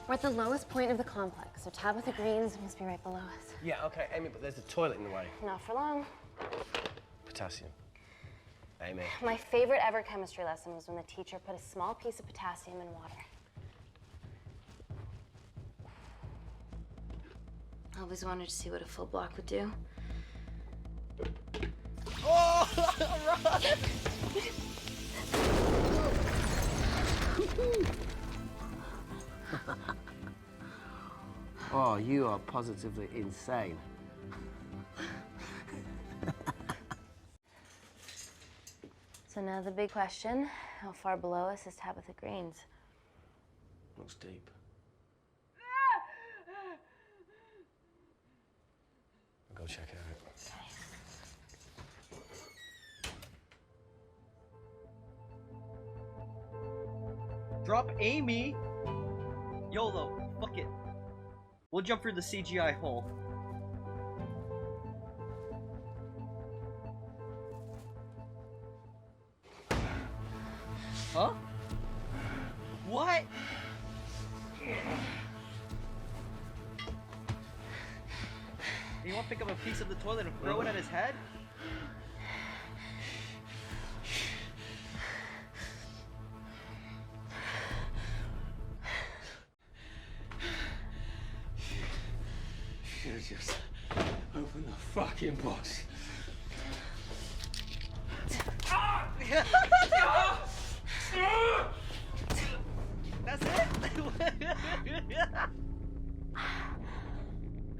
We're at the lowest point of the complex, so Tabitha Green's must be right below us.
Yeah, okay, Amy, but there's a toilet in the way.
Not for long.
Potassium. Amy.
My favorite ever chemistry lesson was when the teacher put a small piece of potassium in water. I always wanted to see what a full block would do.
Oh, run!
Oh, you are positively insane.
So now the big question, how far below us is Tabitha Green's?
Looks deep. I'll go check it out.
Drop Amy! YOLO, fuck it. We'll jump through the CGI hole. Huh? What? You want to pick up a piece of the toilet and throw it at his head?
Should've just opened the fucking box.
That's it?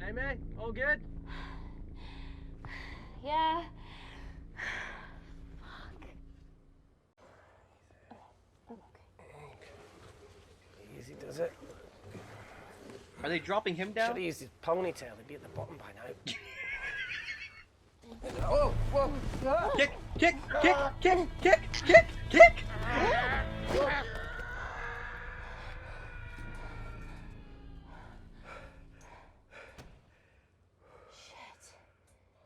Amy, all good?
Yeah.
Easy does it.
Are they dropping him down?
Should have used his ponytail. He'd be at the bottom by now. Oh, whoa!
Kick! Kick! Kick! Kick! Kick! Kick! Kick!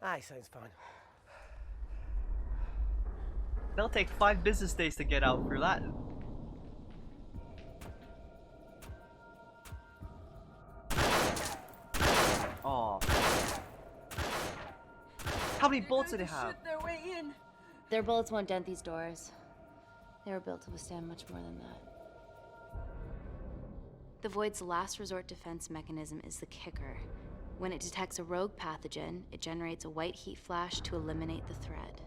Aye, sounds fine.
They'll take 5 business days to get out for that. Oh. How many bolts do they have?
Shoot their way in.
Their bullets won't dent these doors. They were built to withstand much more than that. The Void's last resort defense mechanism is the kicker. When it detects a rogue pathogen, it generates a white heat flash to eliminate the threat.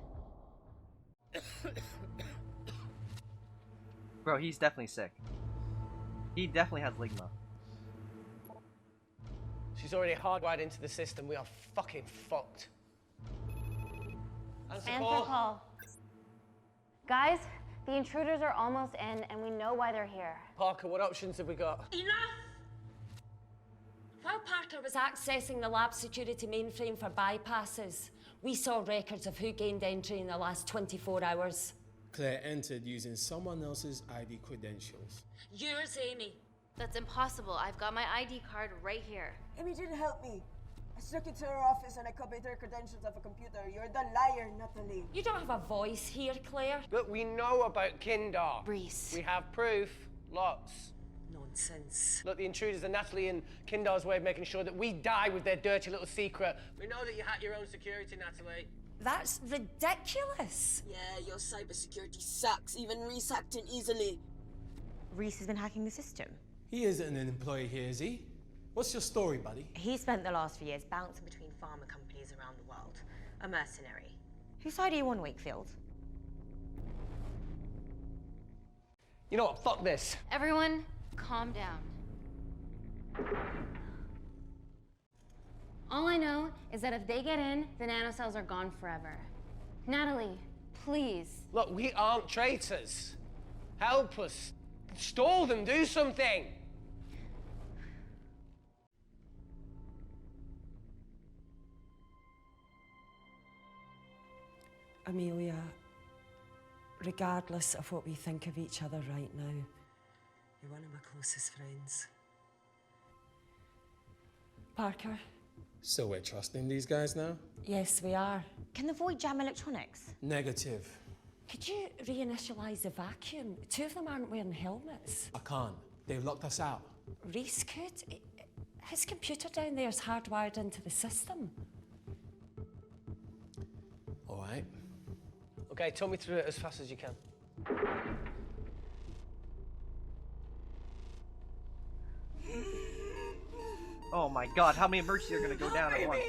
Bro, he's definitely sick. He definitely has ligma.
She's already hardwired into the system. We are fucking fucked. Answer call.
Guys, the intruders are almost in, and we know why they're here.
Parker, what options have we got?
Enough! While Parker was accessing the lab security mainframe for bypasses, we saw records of who gained entry in the last 24 hours.
Claire entered using someone else's ID credentials.
Yours, Amy.
That's impossible. I've got my ID card right here.
Amy didn't help me. I snuck into her office and I copied her credentials off a computer. You're the liar, Natalie.
You don't have a voice here, Claire.
Look, we know about Kindar.
Reese.
We have proof. Lots.
Nonsense.
Look, the intruders are Natalie and Kindar's way of making sure that we die with their dirty little secret. We know that you hack your own security, Natalie.
That's ridiculous.
Yeah, your cybersecurity sucks. Even Reese hacked in easily.
Reese has been hacking the system.
He isn't an employee here, is he? What's your story, buddy?
He spent the last few years
Bouncing between pharma companies around the world. A mercenary.
Whose side are you on, Wakefield?
You know what? Fuck this.
Everyone, calm down. All I know is that if they get in, the nanocells are gone forever. Natalie, please.
Look, we aren't traitors. Help us. Stall them. Do something.
Amelia, regardless of what we think of each other right now,
You're one of my closest friends.
Parker?
So we're trusting these guys now?
Yes, we are.
Can the Void jam electronics?
Negative.
Could you reinitialize the vacuum? Two of them aren't wearing helmets.
I can't. They've locked us out.
Reese could. His computer down there is hardwired into the system.
All right.
Okay, talk me through it as fast as you can.
Oh my god, how many emergencies are gonna go down at once?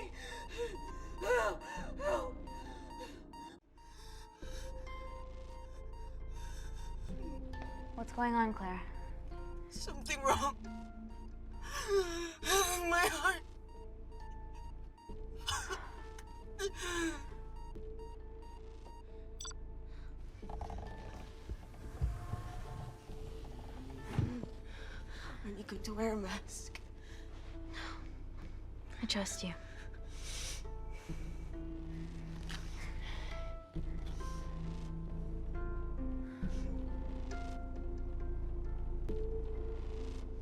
What's going on, Claire?
Something wrong. My heart. Are you going to wear a mask?
I trust you.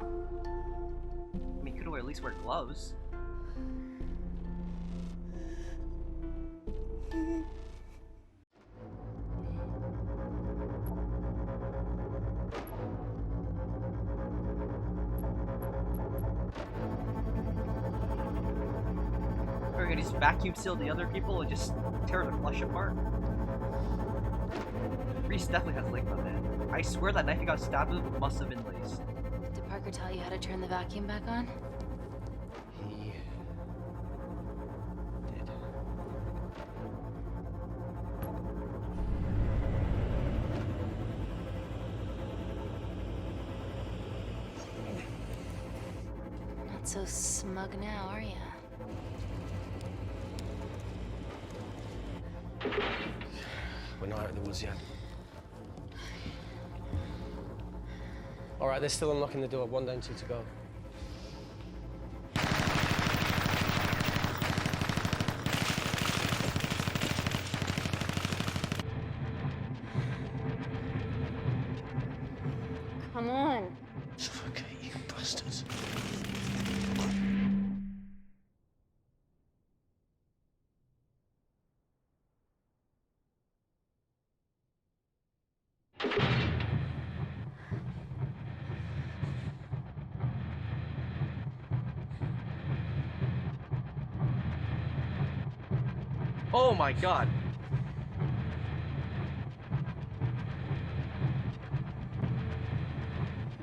I mean, you could at least wear gloves. We're gonna just vacuum seal the other people and just tear their flesh apart. Reese definitely has linked on that. I swear that knife he got stabbed with must have been laced.
Did Parker tell you how to turn the vacuum back on?
He did.
Not so smug now, are ya?
We're not out of the woods yet. All right, they're still unlocking the door. 1 down, 2 to go.
Come on.
Suffocate, you bastards.
Oh my god.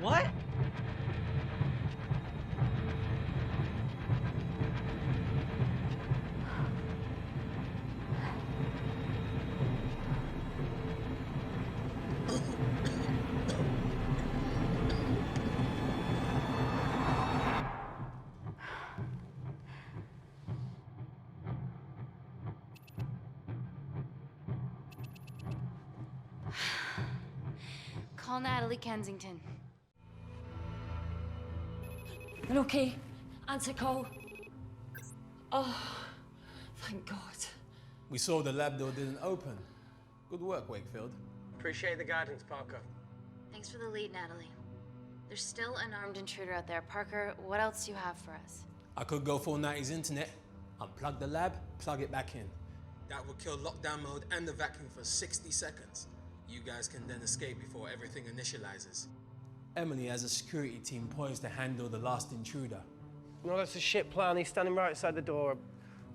What?
Call Natalie Kensington.
You're okay. Answer call. Oh, thank God.
We saw the lab door didn't open. Good work, Wakefield.
Appreciate the guidance, Parker.
Thanks for the lead, Natalie. There's still an armed intruder out there. Parker, what else do you have for us?
I could go full 90s internet, unplug the lab, plug it back in. That would kill lockdown mode and the vacuum for 60 seconds. You guys can then escape before everything initializes. Emily has a security team poised to handle the last intruder.
No, that's a shit plan. He's standing right outside the door. A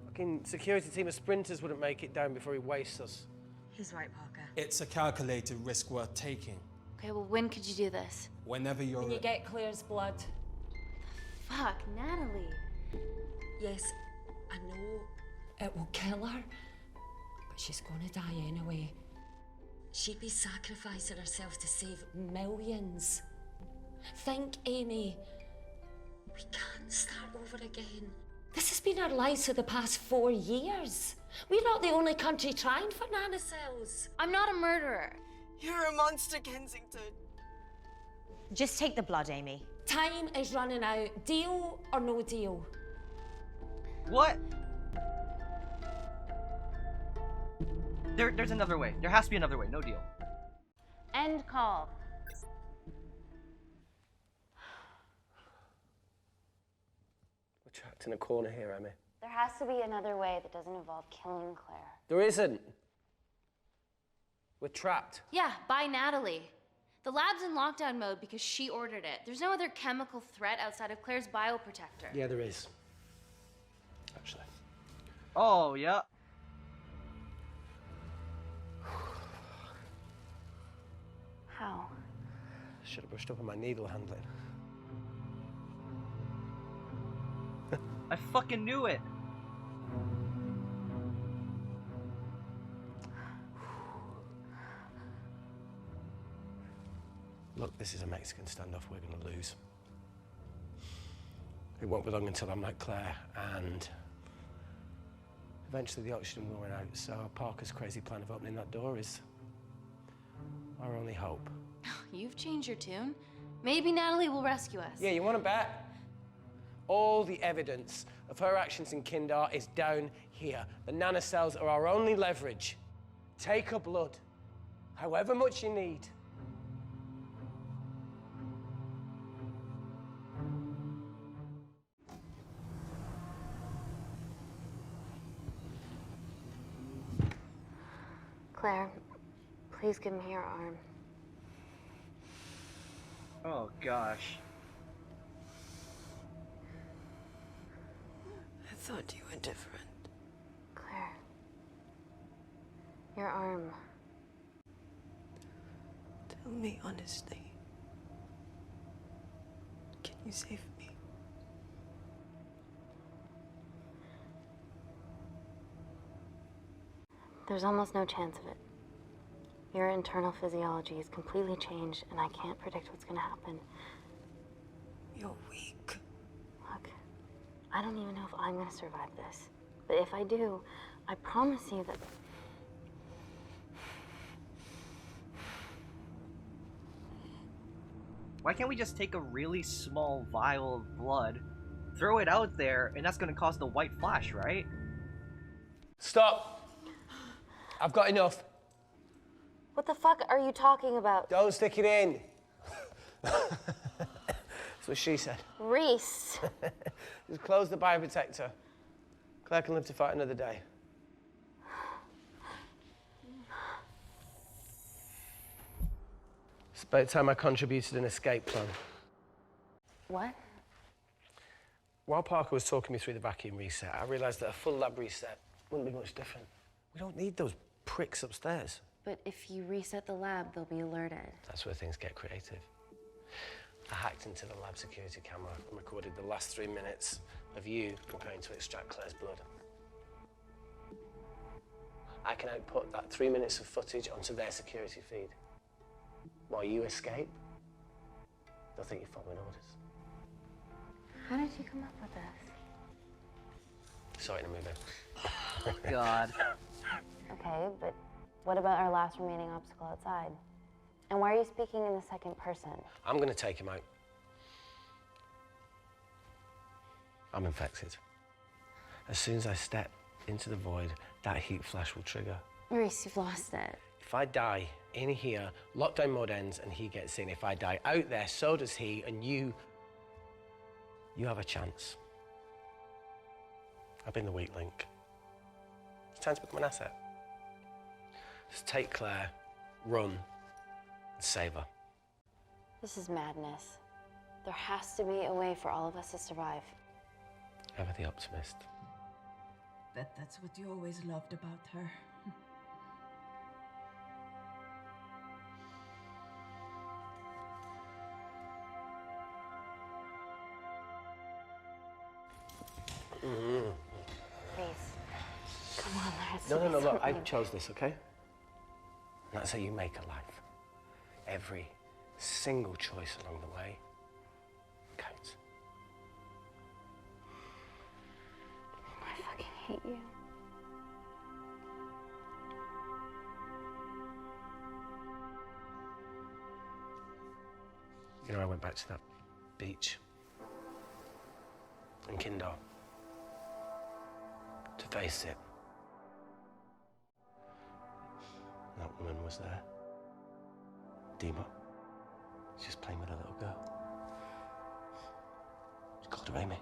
fucking security team of sprinters wouldn't make it down before he wastes us.
He's right, Parker.
It's a calculated risk worth taking.
Okay, well, when could you do this?
Whenever you're...
When you get Claire's blood.
Fuck, Natalie.
Yes, I know it will kill her, but she's gonna die anyway. She'd be sacrificing herself to save millions. Think, Amy. We can't start over again. This has been our lives for the past 4 years. We're not the only country trying for nanocells.
I'm not a murderer.
You're a monster, Kensington.
Just take the blood, Amy.
Time is running out. Deal or no deal?
What? There's another way. There has to be another way. No deal.
End call.
We're trapped in a corner here, Emmy.
There has to be another way that doesn't involve killing Claire.
There isn't. We're trapped.
Yeah, by Natalie. The lab's in lockdown mode because she ordered it. There's no other chemical threat outside of Claire's bioprotector.
Yeah, there is. Actually.
Oh, yeah.
How?
Should have brushed up on my needle handling.
I fucking knew it.
Look, this is a Mexican standoff we're going to lose. It won't be long until I'm like Claire, and eventually the oxygen will run out, so Parker's crazy plan of opening that door is our only hope.
You've changed your tune. Maybe Natalie will rescue us.
Yeah, you want to bet? All the evidence of her actions in Kindar is down here. The nanocells are our only leverage. Take her blood, however much you need.
Claire, please give me your arm.
Oh, gosh.
I thought you were different.
Claire. Your arm.
Tell me honestly. Can you save me?
There's almost no chance of it. Your internal physiology is completely changed, and I can't predict what's gonna happen.
You're weak.
Look, I don't even know if I'm gonna survive this. But if I do, I promise you that...
Why can't we just take a really small vial of blood, throw it out there, and that's gonna cause the white flash, right?
Stop! I've got enough.
What the fuck are you talking about?
Don't stick it in. That's what she said.
Reese.
Just close the bioprotector. Claire can live to fight another day. It's about time I contributed an escape plan.
What?
While Parker was talking me through the vacuum reset, I realised that a full lab reset wouldn't be much different. We don't need those pricks upstairs.
But if you reset the lab, they'll be alerted.
That's where things get creative. I hacked into the lab security camera and recorded the last 3 minutes of you preparing to extract Claire's blood. I can output that 3 minutes of footage onto their security feed. While you escape, they'll think you're following orders.
How did you come up with this?
Saw it in a movie.
God.
Okay, but what about our last remaining obstacle outside? And why are you speaking in the second person?
I'm gonna take him out. I'm infected. As soon as I step into the void, that heat flash will trigger.
Reese, you've lost it.
If I die in here, lockdown mode ends and he gets in. If I die out there, so does he, and you have a chance. I've been the weak link. It's time to become an asset. Just take Claire, run, and save her.
This is madness. There has to be a way for all of us to survive.
Ever the optimist.
Bet that's what you always loved about her.
Please. Come on, there has to
No,
be
look, I
something.
chose this, okay? And that's how you make a life. Every single choice along the way counts.
I fucking hate you.
You know, I went back to that beach in Kindar to face it. That woman was there. Dima. She's just playing with a little girl. She called her Amy.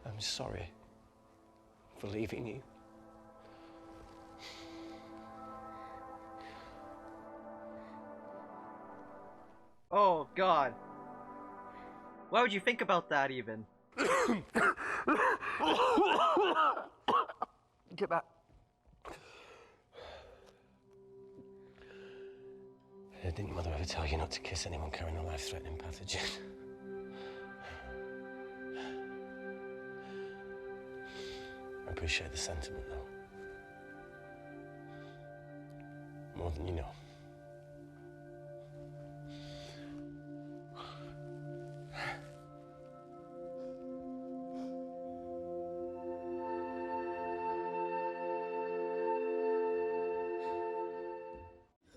I'm sorry for leaving you.
Oh, God. Why would you think about that, even?
Get back. Didn't Mother ever tell you not to kiss anyone carrying a life-threatening pathogen? I appreciate the sentiment, though. More than you know.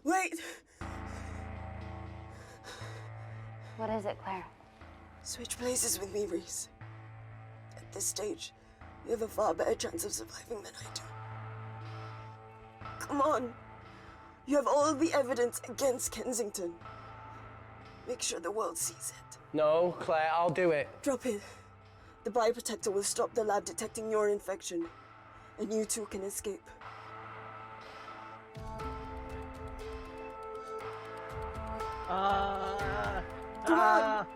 Wait!
What is it, Claire?
Switch places with me, Reese. At this stage, you have a far better chance of surviving than I do. Come on. You have all the evidence against Kensington. Make sure the world sees it.
No, Claire, I'll do it.
Drop it. The bioprotector will stop the lab detecting your infection, and you two can escape.
Come on!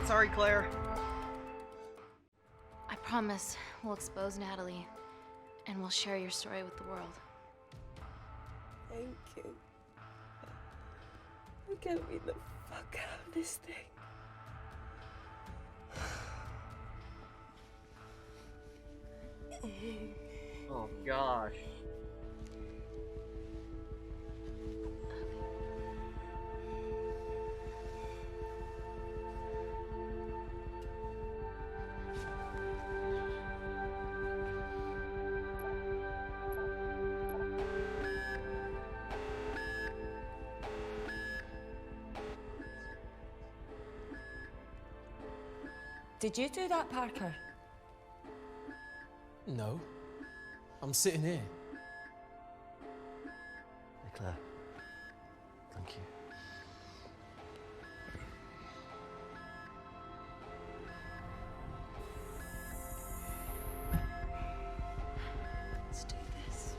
Sorry, Claire.
I promise we'll expose Natalie, and we'll share your story with the world.
Thank you. I can't beat the fuck out of this thing.
Oh, gosh.
Did you do that, Parker?
No. I'm sitting here.
Hey, Claire. Thank you.
Let's do this.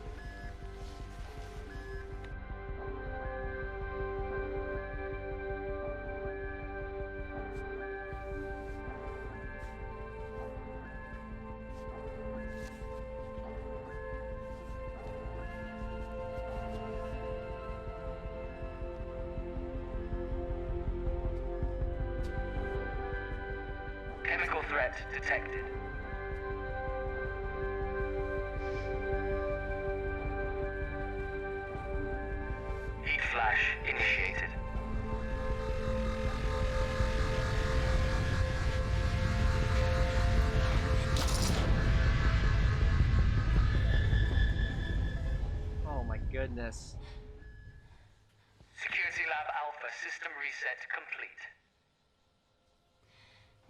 Chemical threat detected. Heat flash initiated.
Oh my goodness.
Security Lab Alpha system reset complete.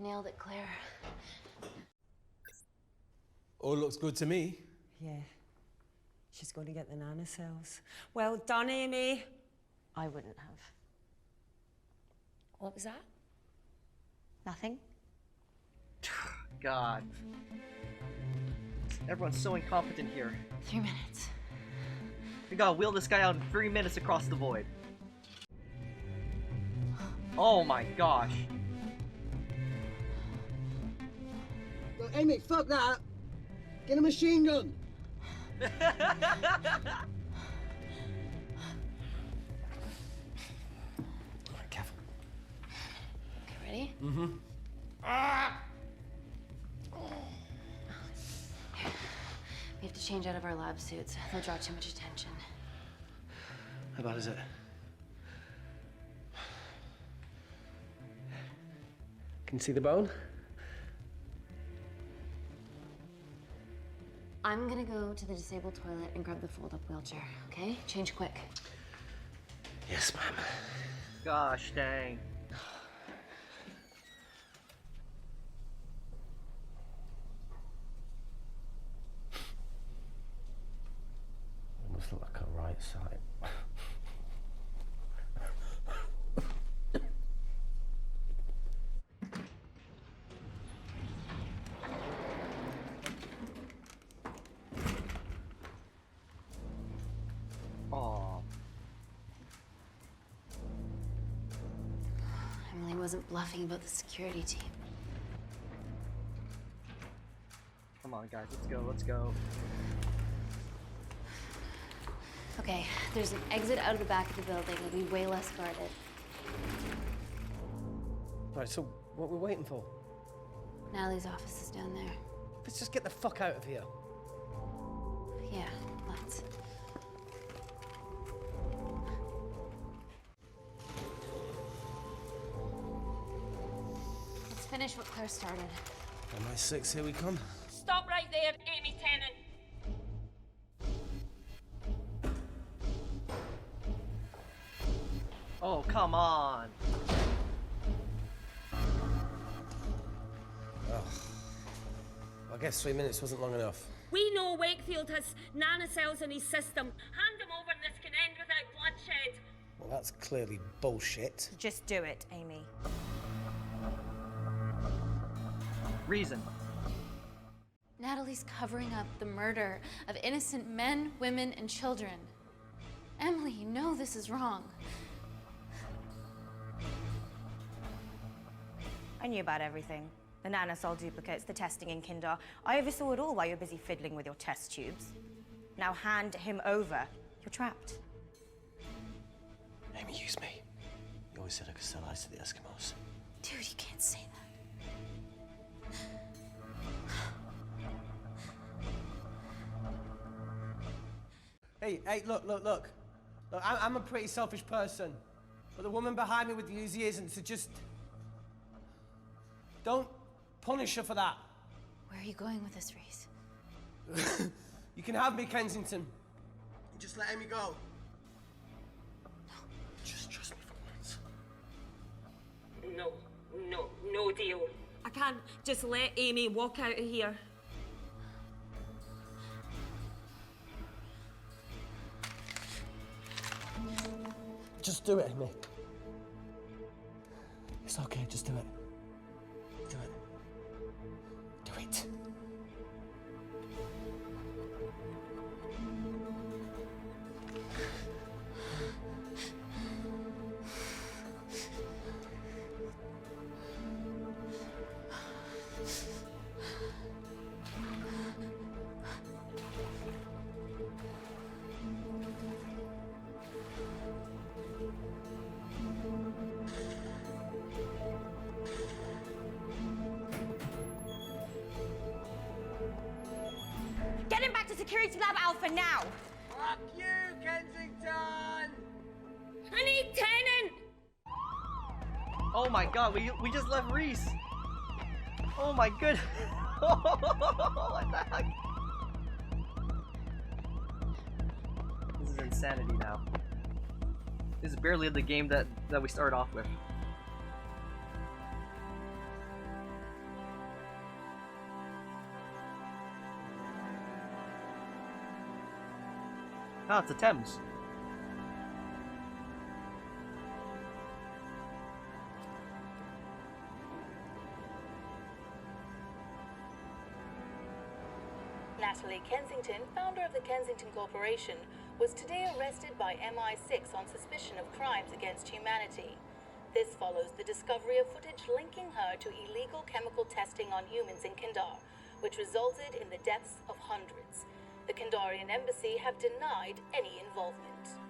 Nailed it, Claire.
All looks good to me.
Yeah. She's going to get the nanocells. Well done, Amy.
I wouldn't have.
What was that? Nothing?
God. Everyone's so incompetent here.
3 minutes.
We gotta wheel this guy out in 3 minutes across the void. Oh my gosh.
Look, Amy, fuck that. Get a machine gun.
Alright, careful.
Okay, ready?
Mm-hmm.
We have to change out of our lab suits. They'll draw too much attention.
How bad is it? Can you see the bone?
I'm gonna go to the disabled toilet and grab the fold-up wheelchair, okay? Change quick.
Yes, ma'am.
Gosh dang.
It must look like a right side.
Aww.
Emily wasn't bluffing about the security team.
Come on, guys, let's go, let's go.
Okay, there's an exit out of the back of the building. It'll be way less guarded.
Right, so what are we waiting for?
Natalie's office is down there.
Let's just get the fuck out of here.
Yeah, let's. Let's finish what Claire started.
MI6, here we come.
Stop right there, Amy Tenant.
Oh, come on.
Ugh. I guess 3 minutes wasn't long enough.
We know Wakefield has nanocells in his system. Hand him over and this can end without bloodshed.
Well, that's clearly bullshit.
Just do it, Amy.
Reason.
Natalie's covering up the murder of innocent men, women, and children. Emily, you know this is wrong.
I knew about everything. The nanocell duplicates, the testing in Kindar. I oversaw it all while you're busy fiddling with your test tubes. Now hand him over. You're trapped.
Amy, use me. You always said I could sell ice to the Eskimos.
Dude, you can't say that.
Hey, look. I'm a pretty selfish person. But the woman behind me with the Uzi isn't, so just... don't punish her for that.
Where are you going with this, Reese?
You can have me, Kensington. Just let Amy go.
Just trust me for once.
No deal. I can't just let Amy walk out of here.
Just do it, Amy. It's okay, just do it. Do it. Do it.
Get him back to Security Lab Alpha now!
Fuck you, Kensington!
I need Tenant!
Oh my god, we just left Reese. Oh my good. What the heck? This is insanity now. This is barely the game that we started off with. Ah, it's the Thames.
Natalie Kensington, founder of the Kensington Corporation, was today arrested by MI6 on suspicion of crimes against humanity. This follows the discovery of footage linking her to illegal chemical testing on humans in Kandar, which resulted in the deaths of hundreds. The Kandarian embassy have denied any involvement.